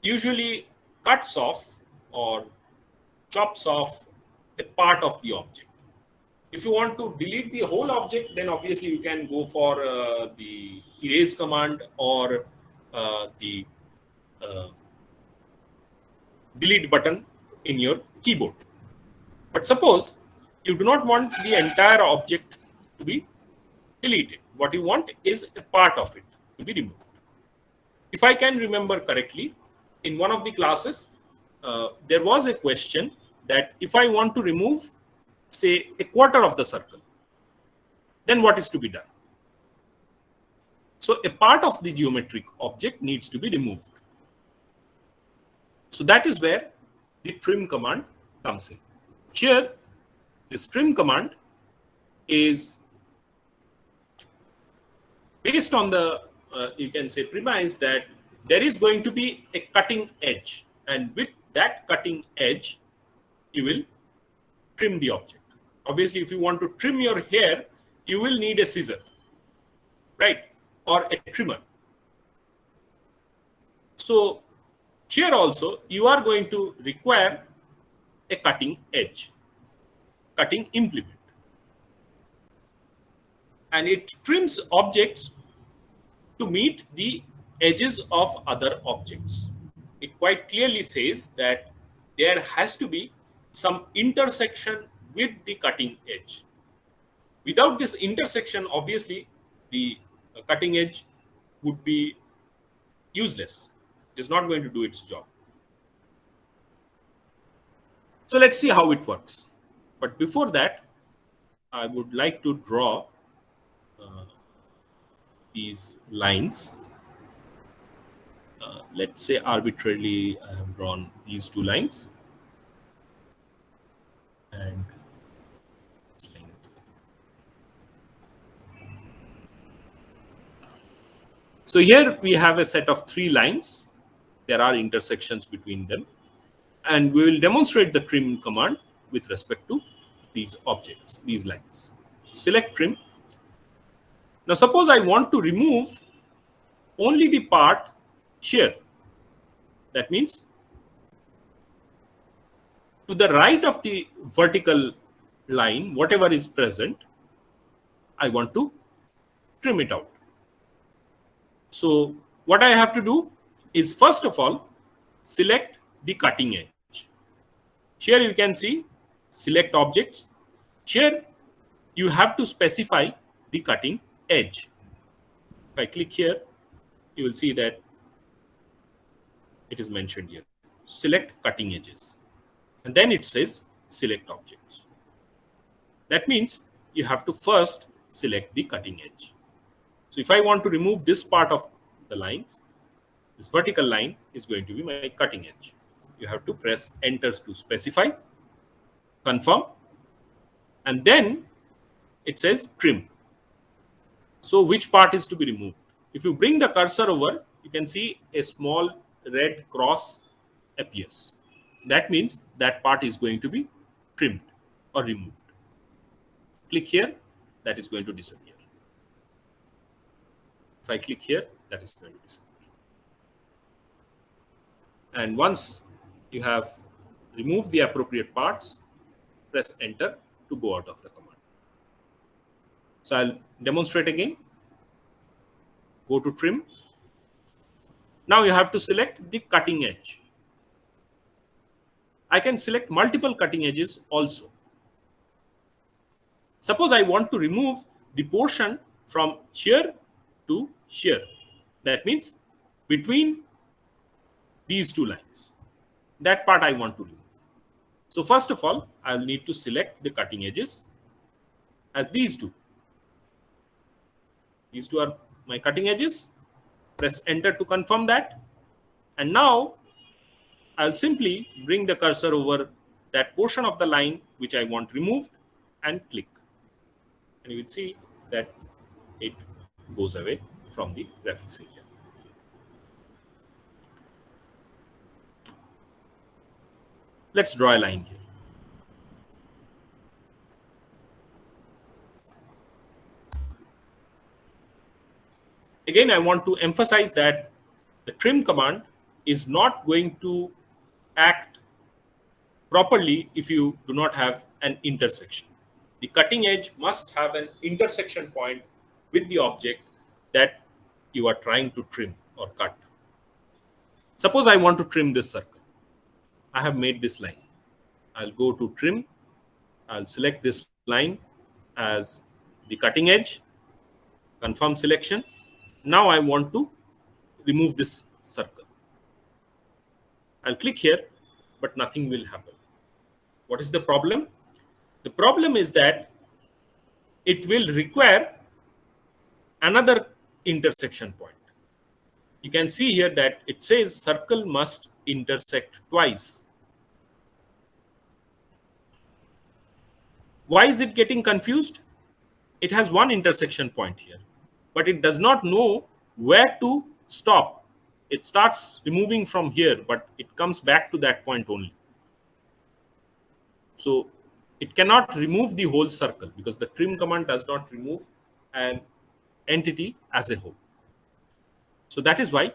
usually cuts off or chops off a part of the object. If you want to delete the whole object, then obviously you can go for the erase command or the delete button in your keyboard. But suppose you do not want the entire object to be deleted. What you want is a part of it to be removed. If I can remember correctly, in one of the classes, there was a question that if I want to remove, say, a quarter of the circle, then what is to be done? So a part of the geometric object needs to be removed. So that is where the trim command comes in. Here, this trim command is based on the, you can say, premise that there is going to be a cutting edge. And with that cutting edge, you will trim the object. Obviously, if you want to trim your hair, you will need a scissor, right? Or a trimmer. So here also, you are going to require a cutting edge, cutting implement. And it trims objects to meet the edges of other objects. It quite clearly says that there has to be some intersection with the cutting edge. Without this intersection, obviously, the cutting edge would be useless. It is not going to do its job. So let's see how it works. But before that, I would like to draw these lines. Let's say arbitrarily I have drawn these two lines. And so here we have a set of 3 lines. There are intersections between them. And we will demonstrate the trim command with respect to these objects, these lines. So select trim. Now suppose I want to remove only the part here. That means to the right of the vertical line, whatever is present, I want to trim it out. So what I have to do is, first of all, select the cutting edge. Here you can see select objects. Here you have to specify the cutting edge. If I click here, you will see that it is mentioned here. Select cutting edges. And then it says select objects. That means you have to first select the cutting edge. So if I want to remove this part of the lines, this vertical line is going to be my cutting edge. You have to press enter to specify, confirm, and then it says trim. So which part is to be removed? If you bring the cursor over, you can see a small red cross appears. That means that part is going to be trimmed or removed. Click here, that is going to disappear. If I click here, that is going to disappear. And once you have removed the appropriate parts, press enter to go out of the command. So I'll demonstrate again. Go to trim. Now you have to select the cutting edge. I can select multiple cutting edges also. Suppose I want to remove the portion from here to here. That means between these 2 lines. That part I want to remove. So first of all, I will need to select the cutting edges as these 2. These 2 are my cutting edges. Press enter to confirm that. And now I'll simply bring the cursor over that portion of the line which I want removed and click. And you will see that it goes away from the graphics area. Let's draw a line here. Again, I want to emphasize that the trim command is not going to act properly if you do not have an intersection. The cutting edge must have an intersection point with the object that you are trying to trim or cut. Suppose I want to trim this circle. I have made this line. I'll go to trim. I'll select this line as the cutting edge. Confirm selection. Now I want to remove this circle. I'll click here, but nothing will happen. What is the problem? The problem is that it will require another intersection point. You can see here that it says circle must intersect twice. Why is it getting confused? It has one intersection point here, but it does not know where to stop. It starts removing from here, but it comes back to that point only. So it cannot remove the whole circle because the trim command does not remove an entity as a whole. So that is why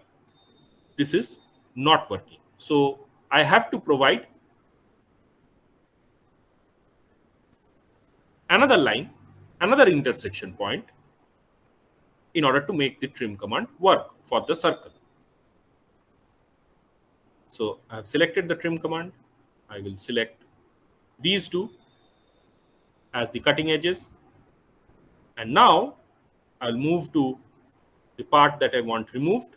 this is not working. So I have to provide another line, another intersection point in order to make the trim command work for the circle. So I have selected the trim command. I will select these two as the cutting edges. And now I'll move to the part that I want removed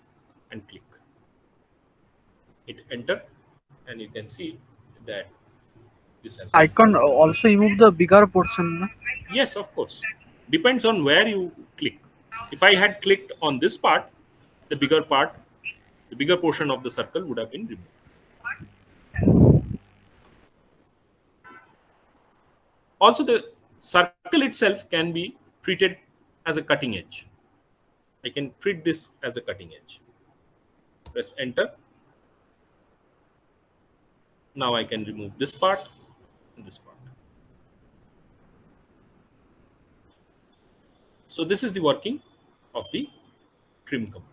and click. Hit enter, and you can see that this has I can also remove the bigger portion. No? Yes, of course. Depends on where you click. If I had clicked on this part, the bigger part, the bigger portion of the circle would have been removed. Also, the circle itself can be treated as a cutting edge. I can treat this as a cutting edge. Press enter. Now I can remove this part and this part. So this is the working of the trim command.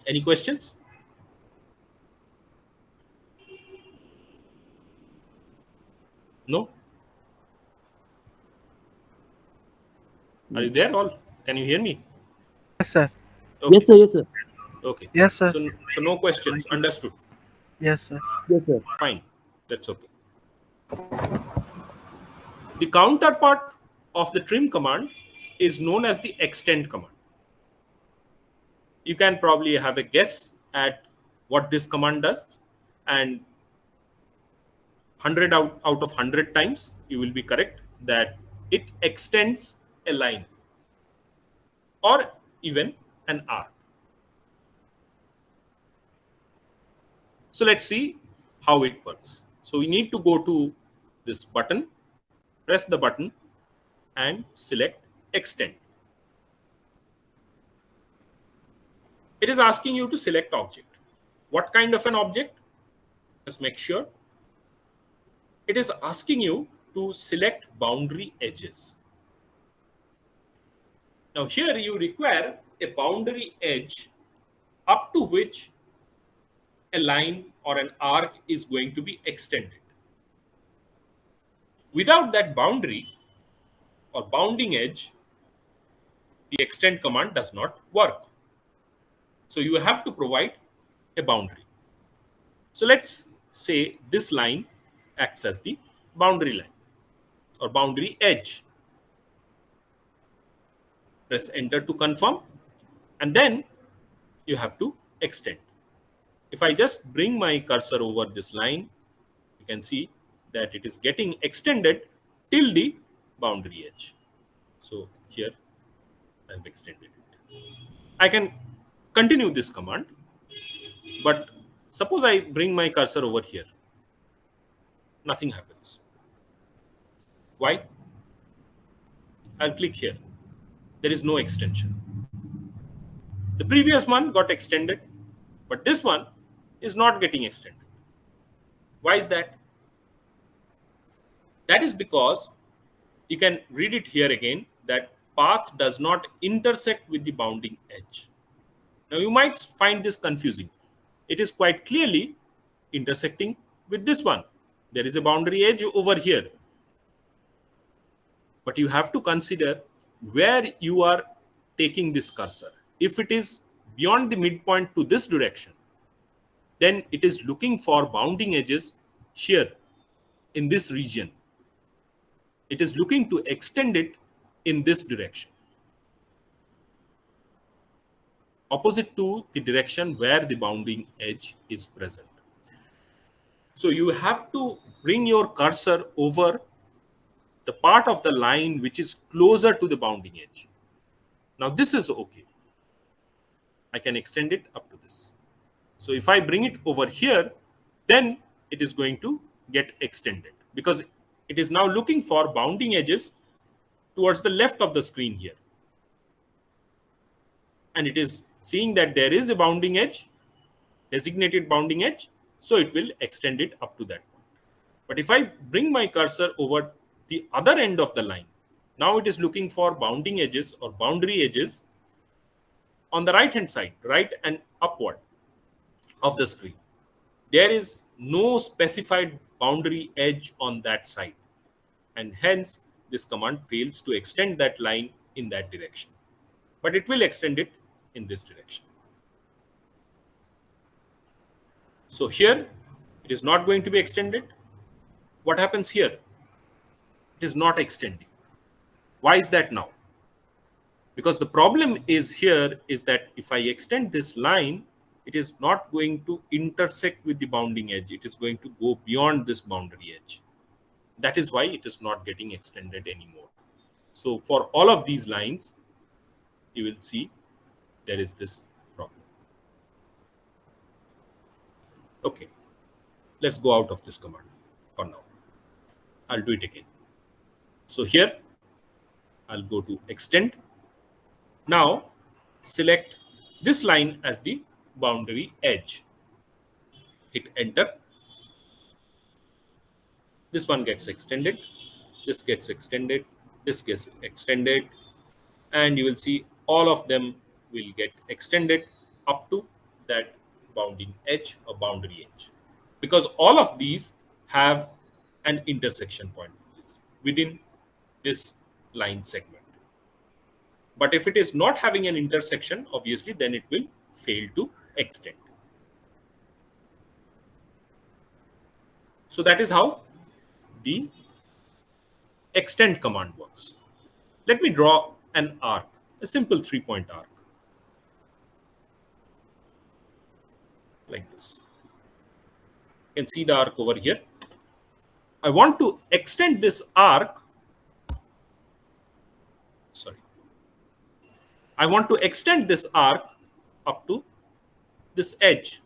Any questions? No? Are you there all? Can you hear me? Yes, sir. Okay. Yes, sir. Yes, sir. Okay. Yes, sir. So no questions. Understood. Yes, sir. Yes, sir. Fine. That's okay. The counterpart of the trim command is known as the extend command. You can probably have a guess at what this command does, and 100 out of 100 times you will be correct that it extends a line or even an arc. So let's see how it works. So we need to go to this button, press the button and select extend. It is asking you to select object. What kind of an object? Let's make sure. It is asking you to select boundary edges. Now here you require a boundary edge up to which a line or an arc is going to be extended. Without that boundary or bounding edge, the extend command does not work. So you have to provide a boundary. So let's say this line acts as the boundary line or boundary edge. Press enter to confirm, and then you have to extend. If I just bring my cursor over this line, you can see that it is getting extended till the boundary edge. So here I have extended it. I can continue this command, but suppose I bring my cursor over here. Nothing happens. Why? I'll click here. There is no extension. The previous one got extended, but this one is not getting extended. Why is that? That is because you can read it here again that path does not intersect with the bounding edge. Now you might find this confusing. It is quite clearly intersecting with this one. There is a boundary edge over here. But you have to consider where you are taking this cursor. If it is beyond the midpoint to this direction, then it is looking for bounding edges here in this region. It is looking to extend it in this direction. opposite to the direction where the bounding edge is present. So you have to bring your cursor over the part of the line which is closer to the bounding edge. Now this is okay. I can extend it up to this. So if I bring it over here, then it is going to get extended because it is now looking for bounding edges towards the left of the screen here. And it is seeing that there is a bounding edge, designated bounding edge, so it will extend it up to that point. But if I bring my cursor over the other end of the line, now it is looking for bounding edges or boundary edges on the right hand side, right and upward of the screen. There is no specified boundary edge on that side, and hence this command fails to extend that line in that direction, but it will extend it in this direction. So here it is not going to be extended. What happens here? It is not extending. Why is that now? Because the problem is here is that if I extend this line, it is not going to intersect with the bounding edge. It is going to go beyond this boundary edge. That is why it is not getting extended anymore. So for all of these lines, you will see there is this problem. Okay, let's go out of this command for now. I'll do it again. So here, I'll go to extend. Now, select this line as the boundary edge. Hit enter. This one gets extended. This gets extended. This gets extended. And you will see all of them will get extended up to that bounding edge or boundary edge. Because all of these have an intersection point within this line segment. But if it is not having an intersection, obviously, then it will fail to extend. So that is how the extend command works. Let me draw an arc, a simple 3-point arc, like this. You can see the arc over here. I want to extend this arc. Sorry. I want to extend this arc up to this edge.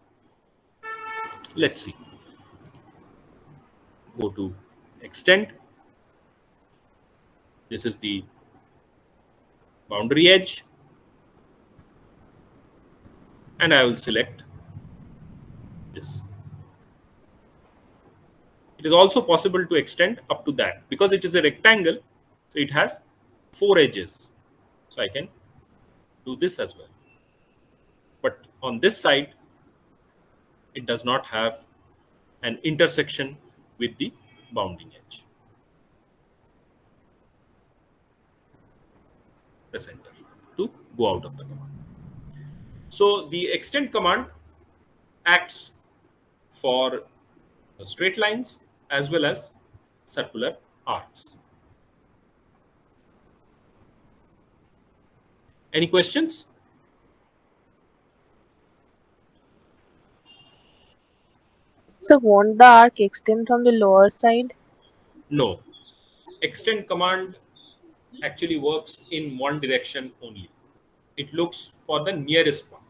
Let's see. Go to extend. This is the boundary edge. And I will select this. It is also possible to extend up to that because it is a rectangle. So it has 4 edges. So I can do this as well. But on this side, it does not have an intersection with the bounding edge. Press enter to go out of the command. So the extend command acts for straight lines as well as circular arcs. Any questions? So won't the arc extend from the lower side? No. Extend command actually works in one direction only. It looks for the nearest one.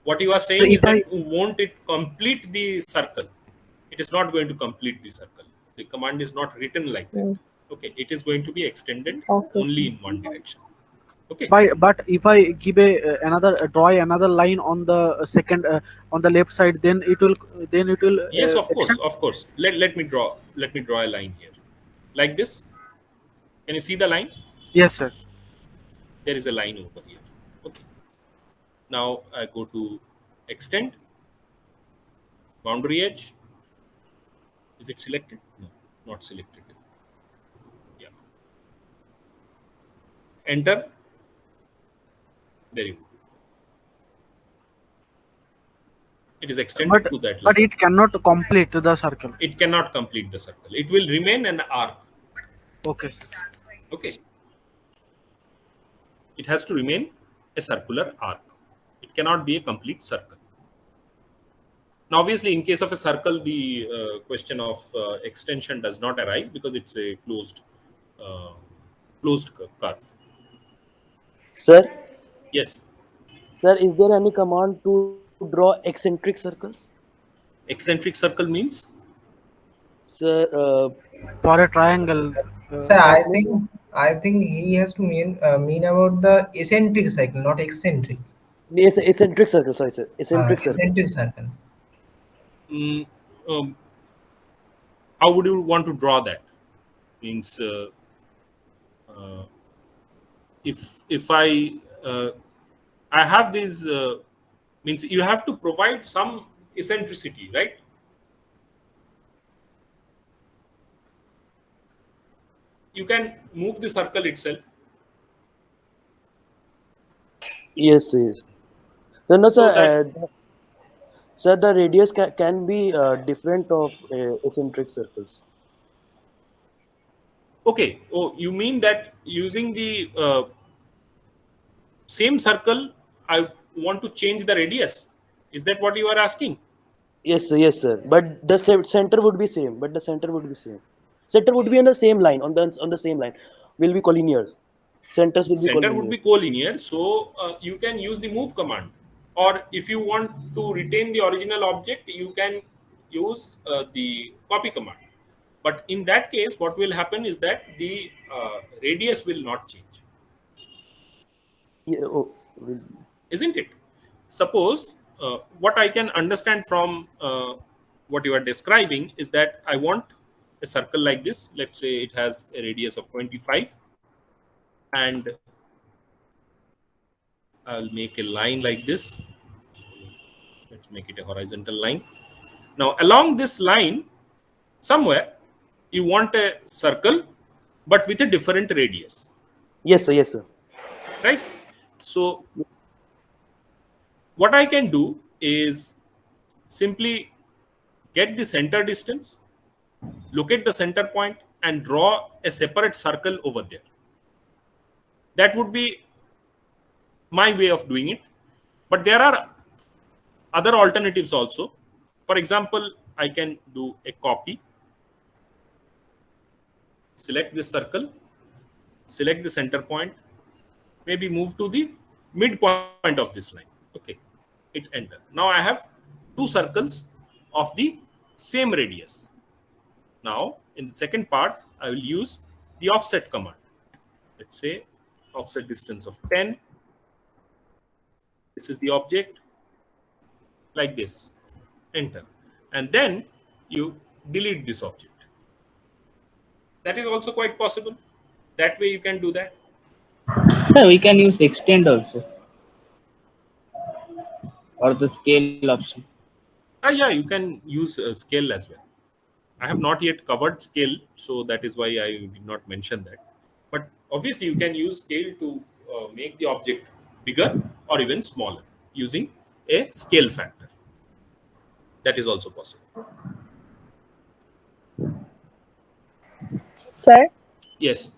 What you are saying is that won't it complete the circle? It is not going to complete the circle. The command is not written like that. Okay, it is going to be extended only in one direction. Okay. But if I give draw another line on the second on the left side, then it will Yes, of course. Let me draw a line here, like this. Can you see the line? Yes, sir. There is a line over here. Okay. Now I go to extend, boundary edge. Is it selected? No, not selected. Yeah. Enter. There you go. It is extended to that line. But it cannot complete the circle. It cannot complete the circle. It will remain an arc. Okay, sir. Okay. It has to remain a circular arc. cannot be a complete circle. Now, obviously, in case of a circle, the question of extension does not arise because it's a uh, closed curve. Sir, Yes, sir, is there any command to draw eccentric circles? eccentric circle means Sir, For a triangle, Sir, that I think he has to mean about the eccentric cycle, not eccentric. yes, eccentric circle. Sorry, sir, eccentric circle. Eccentric circle. mm, um, how would you want to draw that? Means uh, if I have these means you have to provide some eccentricity, right? You can move the circle itself. Yes, yes. So no, So that sir. Sir, the radius can be different of eccentric circles. okay. Oh, you mean that using the same circle, I want to change the radius? Is that what you are asking? Yes, sir. Yes, sir. But the center would be same. But the center would be same. Center would be on the same line. On the same line, will be collinear. Centers will be Center would collinear. be collinear, so you can use the move command. Or if you want to retain the original object, you can use the copy command. But in that case, what will happen is that the radius will not change, Yeah, oh, isn't it? Suppose what I can understand from what you are describing is that I want a circle like this. Let's say it has a radius of 25, and I'll make a line like this. Let's make it a horizontal line. Now, along this line, somewhere you want a circle, but with a different radius, yes, sir. Yes, sir. right? So, what I can do is simply get the center distance, locate the center point, and draw a separate circle over there. That would be my way of doing it. But there are other alternatives also. For example, I can do a copy, select this circle, select the center point, maybe move to the midpoint of this line. Okay, hit enter. Now I have two circles of the same radius. Now in the second part, I will use the offset command. Let's say offset distance of 10. This is the object, like this, enter. And then you delete this object. That is also quite possible. That way you can do that. Sir, we can use extend also or the scale option. Yeah, you can use scale as well. I have not yet covered scale, so that is why I did not mention that. But obviously, you can use scale to make the object bigger or even smaller using a scale factor. That is also possible. Sir, Yes.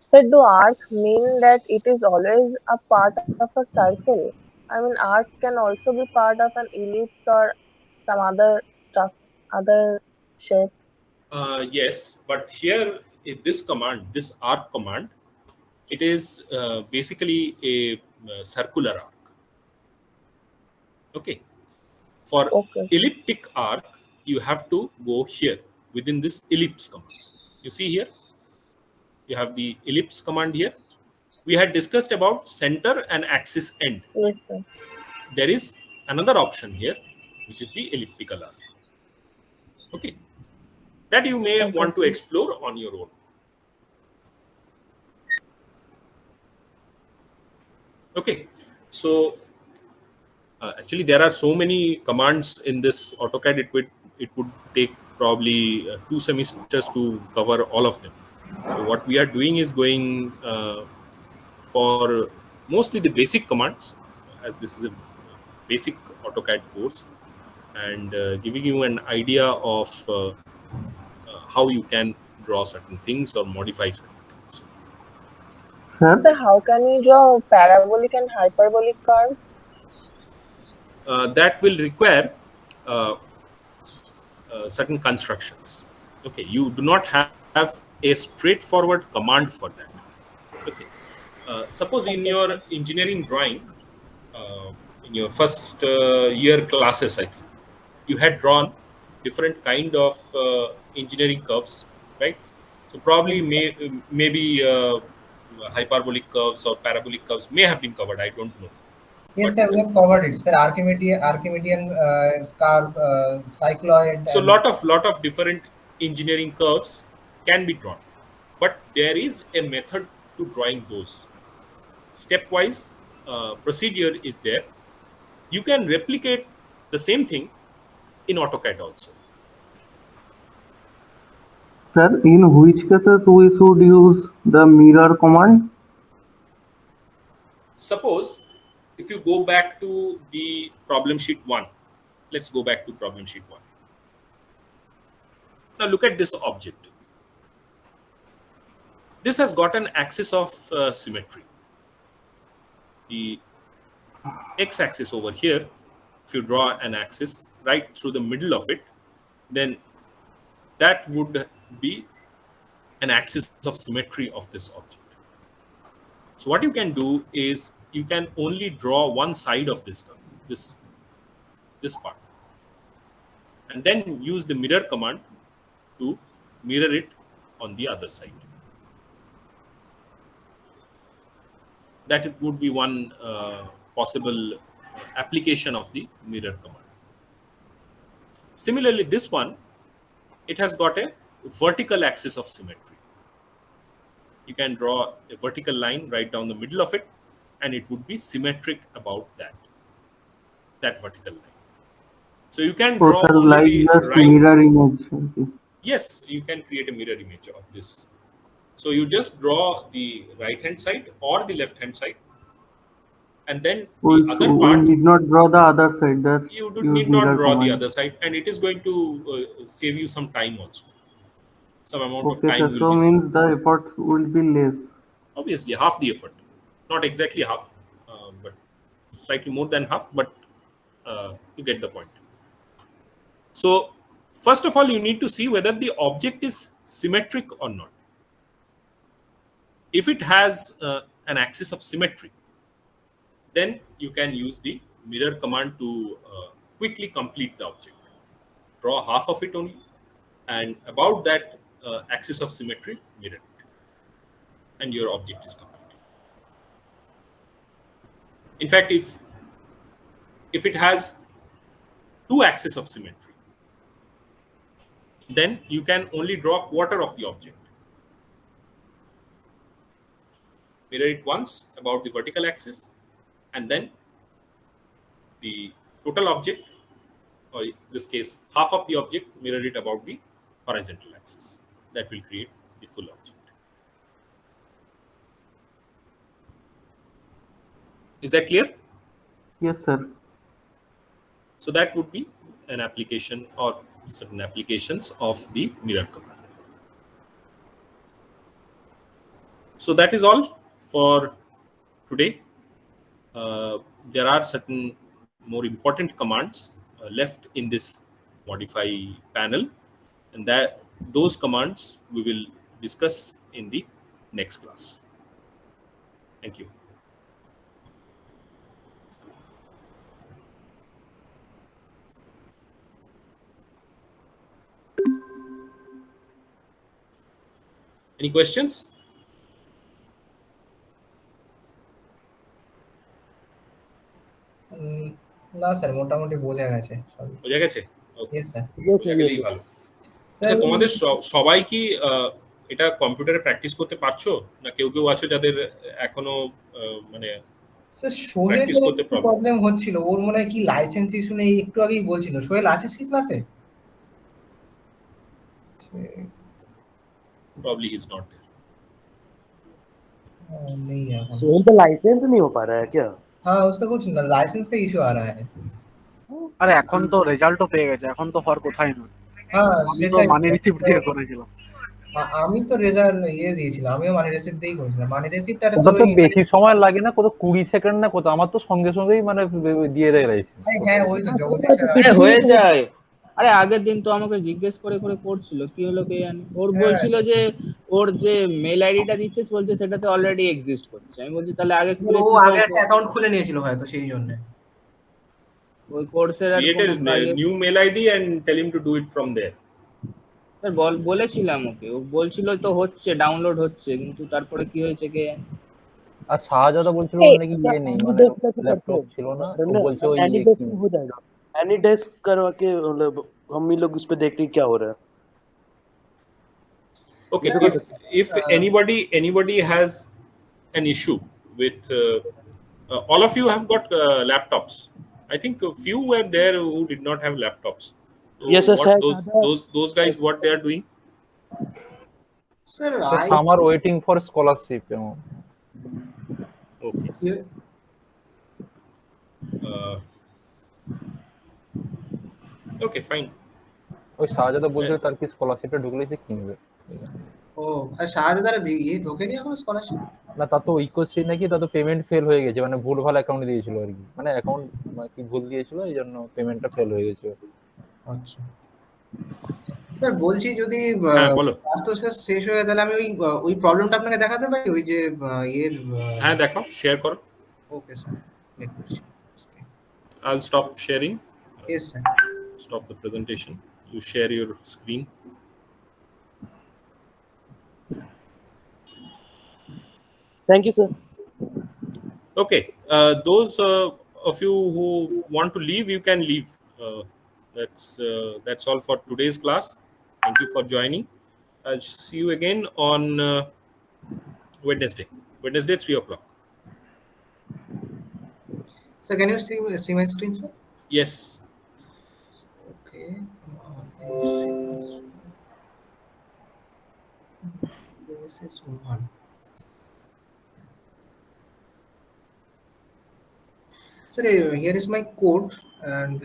so do arc mean that it is always a part of a circle? I mean, arc can also be part of an ellipse or some other stuff, other shape. Yes, but here in this command, this arc command, it is basically a circular arc. Okay. For Okay. elliptic arc, you have to go here within this ellipse command. You see here, you have the ellipse command here. We had discussed about center and axis end. Yes, sir. There is another option here, which is the elliptical arc. Okay. That you may Okay, want to sir. explore on your own. Okay. So actually, there are so many commands in this AutoCAD. It would take probably 2 semesters to cover all of them. So what we are doing is going for mostly the basic commands, as this is a basic AutoCAD course, and giving you an idea of how you can draw certain things or modify certain things. So how can you draw parabolic and hyperbolic curves? that will require uh, certain constructions. Okay, you do not have a straightforward command for that. Okay, suppose in Okay, your sir. engineering drawing, uh, in your first year classes, I think you had drawn different kind of engineering curves, right? So probably Yes, sir. maybe hyperbolic curves or parabolic curves may have been covered. I don't know, Yes, but sir, we have covered it. Sir, Archimedean scarf, cycloid, so and lot of different engineering curves can be drawn, but there is a method to drawing those. Stepwise procedure is there. You can replicate the same thing in AutoCAD also. Sir, in which cases we should use the mirror command? Suppose if you go back to the problem sheet 1, let's go back to problem sheet 1. Now look at this object. This has got an axis of symmetry. The x-axis over here, if you draw an axis right through the middle of it, then that would be an axis of symmetry of this object. So what you can do is you can only draw one side of this curve, this part, and then use the mirror command to mirror it on the other side. That it would be one possible application of the mirror command. Similarly, this one, it has got a vertical axis of symmetry. You can draw a vertical line right down the middle of it, and it would be symmetric about that vertical line. So you can So, draw sir, only like the just right. mirror image. Okay. Yes, you can create a mirror image of this. So you just draw the right hand side or the left hand side, and then the other We part need not draw the other side, just you use need not mirror draw the command. other side, and it is going to save you some time also. Some amount of Okay, time sir. will So be saved. means the effort will be less. Obviously, half the effort, not exactly half, but slightly more than half, but you get the point. So first of all, you need to see whether the object is symmetric or not. If it has an axis of symmetry, then you can use the mirror command to quickly complete the object. Draw half of it only, and about that axis of symmetry, mirror it, and your object is complete. In fact, if it has two axes of symmetry, then you can only draw a quarter of the object. Mirror it once about the vertical axis, and then the total object, or in this case, half of the object, mirror it about the horizontal axis. That will create the full object. Is that clear? Yes, sir. So that would be an application or certain applications of the mirror command. So that is all for today. There are certain more important commands left in this modify panel, and that those commands we will discuss in the next class. Thank you. Any questions? না sir মোটামুটি বোঝা গেছে সবই। বোঝা গেছে? ওকে, yes sir. বোঝা গেলেই ভালো। স্যার আচ্ছা, ওই তোমাদের সবাই কি এটা কম্পিউটারে প্র্যাকটিস করতে পারছো, না কেউ কেউ আছো যাদের এখনো মানে স্যার সোহেলের প্র্যাকটিস করতে একটু প্রবলেম হচ্ছিল, ওর মনে হয় কি লাইসেন্স ইস্যু নেই, একটু আগেই বলছিল। সোহেল আছিস কি ক্লাসে? probably he's not there. नहीं है এখন। सोहेल का लाइसेंस नहीं हो पा रहा है क्या? हाँ उसका कुछ लाइसेंस का इशू आ रहा है। আরে এখন তো রেজাল্টও পেয়ে গেছে, এখন তো হওয়ার কোথায় না। হ্যাঁ আমি তো সেটাই। মানি রিসিপ্ট দিয়ে করেছিলাম। আমি তো রেজাল্ট দিয়েছিলাম, আমিও মানি রিসিপ্ট দিয়েই করেছিলাম। মানি রিসিপ্টটারে ওটা তোর তো ওই বেশি সময় লাগে না, কত 20 সেকেন্ড না কত, আমার তো সঙ্গে সঙ্গেই মানে দিয়ে দেয় লাইসেন্স। হ্যাঁ ওই তো জগদীশ স্যার আরে হয়ে যায়। আরে আগের দিন তো আমাকে জিজ্ঞেস করে করে করছিল, কি হলো কে জানি। ওর বলছিল যে ওর যে মেল আইডিটা দিচ্ছিস বলছে সেটাতে অলরেডি এক্সিস্ট করছে। আমি বলছি তাহলে আগে ও খুলেছিস আগে একটা অ্যাকাউন্ট খুলে নিয়েছিল হয়তো সেই জন্য। ওই কোর্সের আর Create কোনো a new mail ID and tell him to do it from there. বলেছিলাম ওকে, ও বলছিল তো হচ্ছে, ডাউনলোড হচ্ছে, কিন্তু তারপরে কি হয়েছে কে জানি। আর শাহজাদা বলছিল नहीं, ওর নাকি क्या ইয়ে নেই, एनी মানে डेस्क करके करते ল্যাপটপ हैं ছিল না, ও रन বলছে ওই एनी ইয়ে डेस्क কি में हो जाएगा। एनी डेस्क करवा के मतलब हम ही लोग उस पे देखते हैं क्या हो रहा है। Okay, sir if anybody has an issue with all of you have got laptops. I think a few were there who did not have laptops. So Yes, sir, what शायद आधा those guys what they are doing? Sir summer waiting for scholarship. Okay. Uh, okay, fine. ওই শাহজাদা বলছিল তার কি স্কলারশিপটা ঢুকলে সে কিনবে। ও আর শাহজাদার ঢোকেনি এখন স্কলারশিপ? না তা তো ইকোশ্রী নাকি, তা তো পেমেন্ট ফেল হয়ে গেছে, মানে ভুলভাল অ্যাকাউন্ট দিয়েছিল আর কি, মানে অ্যাকাউন্ট কি ভুল দিয়েছিল, এই জন্য পেমেন্টটা ফেল হয়ে গেছে। আচ্ছা স্যার বলছি যদি হ্যাঁ বলো। ক্লাস তো স্যার শেষ হয়ে গেলে আমি ওই প্রবলেমটা আপনাকে দেখাতে পারি, ওই যে এর হ্যাঁ দেখো, শেয়ার করো। ওকে স্যার ওয়েট করছি। I'll stop sharing. Yes sir. Stop the presentation. You share your screen. Thank you, sir. Okay, those of you who want to leave, you can leave. That's all for today's class. Thank you for joining. I'll see you again on Wednesday 3 o'clock. Sir, can you see my screen, sir? Yes. Okay. This is one. Sir, here is my code and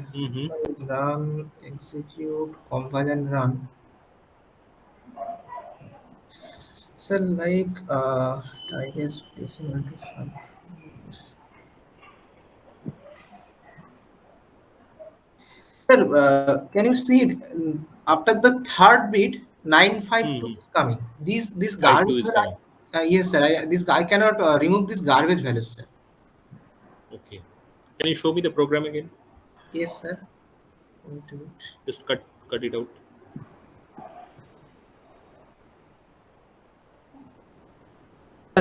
run, execute, compile and run. Sir, like type is placing into file. Sir, can you see it? After the third bit, 952 is coming. This 52 garbage. is coming. Yes, sir. This guy cannot remove this garbage values, sir. Okay. Can you show me the program again? Yes, sir. Wait a minute. Just cut it out.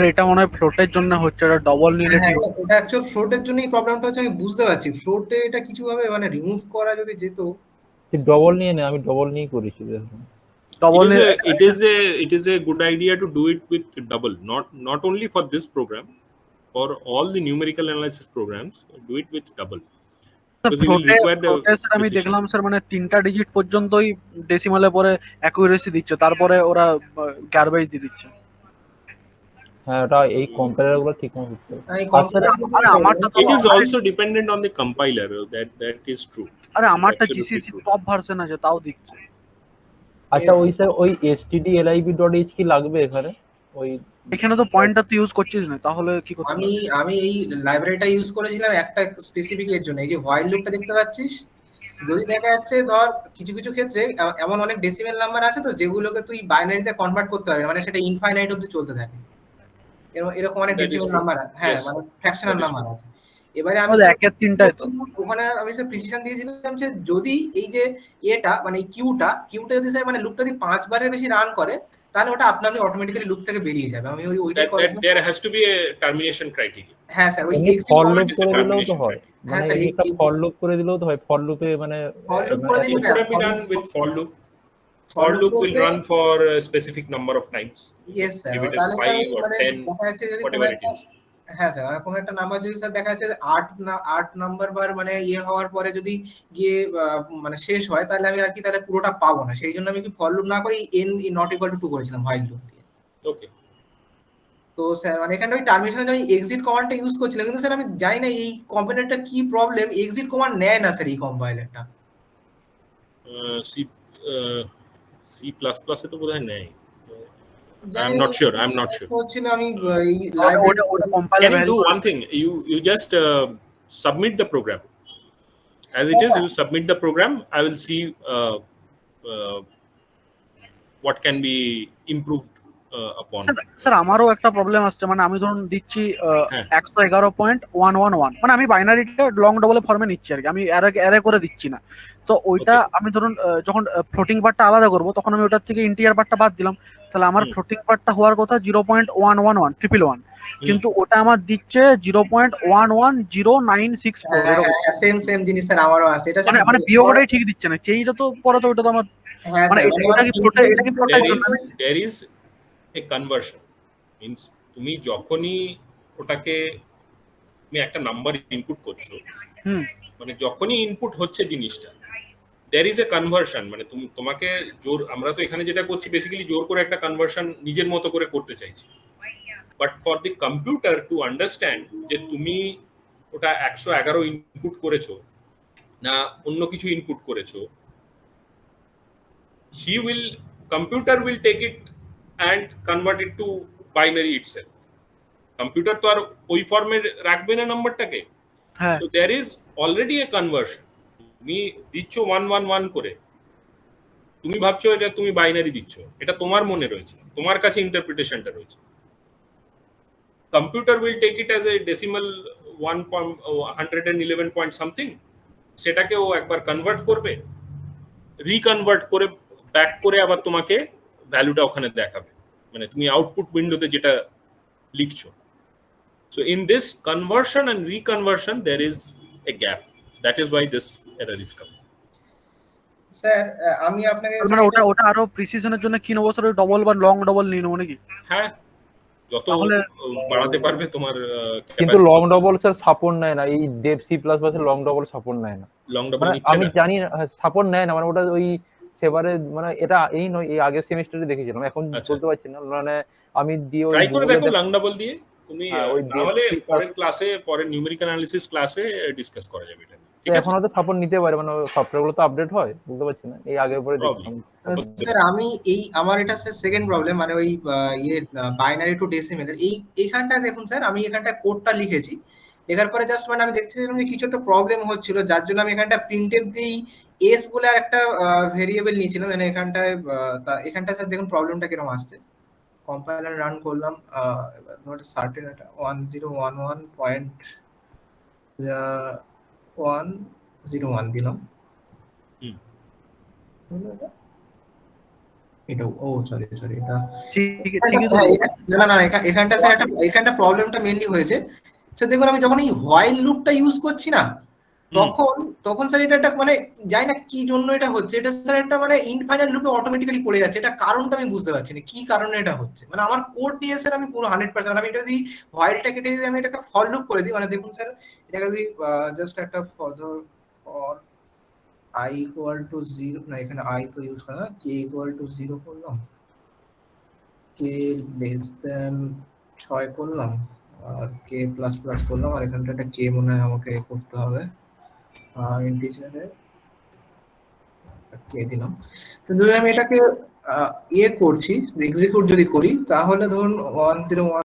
এটা মনে হয় ফ্লোটের জন্য হচ্ছে, এটা double নিলে ঠিক হবে। এটা অ্যাকচুয়াল ফ্লোটের জন্যই প্রবলেমটা হচ্ছে, আমি বুঝতে পারছি। ফ্লোটে এটা কিছু ভাবে মানে রিমুভ করা যদি যেত। তুই ডবল নিয়ে নে, আমি ডবল নিয়ে করেছি দেখুন। Double It is a good idea to do it with double, not only for this program, for all the numerical analysis programs, do it with double. Because you will require the আমি precision. দেখলাম sir মানে 3টা digit পর্যন্তই ডেসিমালে পরে accuracy দিচ্ছে, তারপরে ওরা garbage দিয়ে দিচ্ছে। হ্যাঁ ওটা এই কম্পাইলার গুলো ঠিক মতো করতে হবে। আরে আমারটা তো It is also dependent on the compiler. That is true. আরে আমারটা Absolutely GCC true. Top version আছে, তাও দিচ্ছে। আচ্ছা ওই স্যার ওই stdlib.h কি লাগবে এখানে? ওই এখানে তো পয়েন্টার তো ইউজ করছিস না, তাহলে কি করতে হবে? আমি এই লাইব্রেরিটা ইউজ করেছিলাম একটা স্পেসিফিক এর জন্য। এই যে হোয়াইল লুপটা দেখতে পাচ্ছিস, যদি দেখা যাচ্ছে ধর কিছু কিছু ক্ষেত্রে এমন অনেক ডেসিমেল নাম্বার আছে তো যেগুলোকে তুই বাইনারিতে কনভার্ট করতে পারবি, মানে সেটা ইনফাইনাইট অবধি চলতে থাকে। এরকম অনেক That is decimal true. Number, হ্যাঁ Yes, মানে fractional that is number true. আছে। এবারে আমি একের তিনটায় তো ওখানে আমি স্যার প্রিসিশন দিয়েছিলাম যে যদি এই যে এটা মানে কিউটা যদি স্যার মানে লুপটা যদি 5 বারের বেশি রান করে তাহলে ওটা আপনি অটোমেটিক্যালি লুপ থেকে বেরিয়ে যাবে। আমি ওইটাই করে That there has to be a termination criteria. হ্যাঁ স্যার ওই এমনি এক্সিট ফর কমান্ড লুপ করে দিলেও তো হয়, হ্যাঁ মানে স্যার একটা ফর লুপ করে দিলেও তো হয়। ফর লুপে মানে ফর লুপ করে দিলে It could have been done with for loop. For loop will run for a specific number of times. Yes sir. Give it as তাহলে স্যার 5 or মানে 10, দেখা যাচ্ছে যদি whatever it is. হ্যাঁ স্যার কোনো একটা নাম্বার যদি স্যার দেখা যাচ্ছে 8 নাম্বার বার মানে হওয়ার পরে যদি গিয়ে মানে শেষ হয় তাহলে আমি আর কি তাহলে পুরোটা পাবো না। সেই জন্য আমি কি ফর লুপ না করে n নট ইকুয়াল টু 2 করেছিলাম হোয়াইল লুপ দিয়ে। Okay. তো স্যার মানে এখানে ওই টার্মিনেশনে আমি এক্সিট কমান্ডটা ইউজ করছিলাম, কিন্তু স্যার আমি জানি না এই কম্পাইলারটা কি প্রবলেম, এক্সিট কমান্ড নেয় না স্যার এই কম্পাইলারটা। C++ এ তো বোধহয় নেই। I'm not sure. I'm not sure. হচ্ছিল আমি এই ওটা লাইব্রেরি ওটা কম্পাইলে Can you ভ্যারি do করে। one thing? You just submit the program as it is. You submit the program. I will see uh, what can be improved upon. Sir আমারও একটা problem আসছে, মানে আমি ধরুন দিচ্ছি হ্যাঁ 111.111, মানে আমি বাইনারিটা লং ডবল ফর্মে নিচ্ছি আর কি, আমি অ্যারে করে দিচ্ছি না। তো ওইটা Okay. আমি ধরুন যখন ফ্লোটিং পার্টটা আলাদা করব তখন আমি ওটার থেকে ইন্টিজার পার্টটা বাদ দিলাম, তাহলে আমার হুম। ফ্লোটিং পার্টটা হওয়ার কথা 0.111 111, কিন্তু ওটা আমার দিচ্ছে 0.11096 এরকম, সেম সেম জিনিস স্যার আমারও আছে এটা স্যার মানে বিয়োগটাই ঠিক দিচ্ছে না, চেঞ্জটা তো পরে তো ওটা তো আমার হ্যাঁ মানে স্যার এটা কি ফ্লোটে, এটা কি ফ্লোটের জন্য? there is a conversion means তুমি যখনই ওটাকে তুমি একটা নাম্বার ইনপুট করছো, হুম মানে যখনই ইনপুট হচ্ছে জিনিসটা there is a conversion, মানে তোমাকে জোর, আমরা তো এখানে যেটা করছি বেসিক্যালি জোর করে একটা কনভার্সন নিজের মতো করে করতে চাইছি, but for the computer to understand যে তুমি ওটা 111 ইনপুট করেছো না অন্য কিছু ইনপুট করেছো, computer will take it and convert it to binary itself. Computer তো আর ওই ফর্মে রাখবে না নাম্বারটাকে, হ্যাঁ so there is already a conversion. তুমি দিচ্ছ 111 করে, তুমি ভাবছো এটা তুমি বাইনারি দিচ্ছ, এটা তোমার মনে রয়েছে, তোমার কাছে ইন্টারপ্রিটেশনটা রয়েছে। Computer will take it as a decimal 111 point something, সেটাকে ও একবার কনভার্ট করবে, রিকনভার্ট করে ব্যাক করে আবার তোমাকে ভ্যালুটা ওখানে দেখাবে, মানে তুমি আউটপুট উইন্ডোতে যেটা লিখছো। So in this conversion and reconversion there is a gap, that is why this error is coming. Sir আমি আপনাকে মানে ওটা আরো প্রিসিশনের জন্য কি নেবো স্যার, ডবল বা লং ডবল নিয়ে নেবো নাকি? হ্যাঁ, যত তাহলে বাড়াতে পারবে তোমার কিন্তু লং ডবল স্যার সাপোর্ট নেয় না, এই Dev C plus plus long double support নেয় না, লং ডবল মানে নিচ্ছে আমি না। জানি সাপোর্ট নেয় না, মানে ওটা ওই সেবারে মানে এটা এই নয়, এই আগের সেমিস্টারে দেখেছিলাম, এখন আচ্ছা। বলতে পারছি না, মানে আমি দিয়ে ওই ট্রাই করে Google-এ দেখো লং ডবল দিয়ে, তুমি ওই তাহলে DFC পরের ক্লাসে, পরের নিউমেরিক্যাল অ্যানালিসিস ক্লাসে ডিসকাস করা যাবে এটা, ঠিক তো আছে? এখন হয়তো সাপোর্ট নিতে পারে, মানে সফটওয়্যার গুলো তো আপডেট হয়, বুঝতে পারছি না, এই আগের পরে দেখলাম। স্যার আমি এই আমার এটা স্যার সেকেন্ড প্রবলেম, মানে ওই বাইনারি টু ডেসিমেলের এইখানটা দেখুন স্যার, আমি এখানটা কোডটা লিখেছি, লেখার পরে জাস্ট মানে আমি দেখতেছিলাম যে কিছু একটা প্রবলেম হচ্ছিল, যার জন্য আমি এখানটা প্রিন্টএফ দিই এস বলে আর একটা ভেরিয়েবল নিয়েছিলাম, মানে এখানটায় এখানটা স্যার দেখুন প্রবলেমটা কিরকম আসছে। কম্পাইলার রান করলাম, এবার সার্টেন এটা 1011.101 দিলাম, এটা ও সরি এটা না না এখানটা স্যার এখানটা প্রবলেমটা মেইনলি হয়েছে স্যার, দেখুন আমি যখন এই হোয়াইল লুপটা ইউজ করছি না, তখন স্যার এটা একটা মানে জানি না কি জন্য এটা হচ্ছে, এটা স্যার একটা মানে ইনফাইনাইট লুপে অটোমেটিক্যালি পড়ে যাচ্ছে, এটা কারণটা আমি বুঝতে পারছি না কি কারণে এটা হচ্ছে, মানে আমার কোড দিয়ে স্যার আমি পুরো 100%, আমি এটা যদি হোয়াইলটা কেটে যদি আমি এটাকে ফর লুপ করে দিই, মানে দেখুন স্যার এটাকে যদি জাস্ট একটা ফর i equal to 0, না এখানে i তো ইউজ করা, k equal to 0 করলাম, k less than 6 করলাম, আর k প্লাস প্লাস করলাম, আর এখানটা একটা k মনে হয় আমাকে করতে হবে, ইন্টিজারে k দিলাম। তো যদি আমি এটাকে করছি, এক্সিকিউট যদি করি, তাহলে ধরুন 101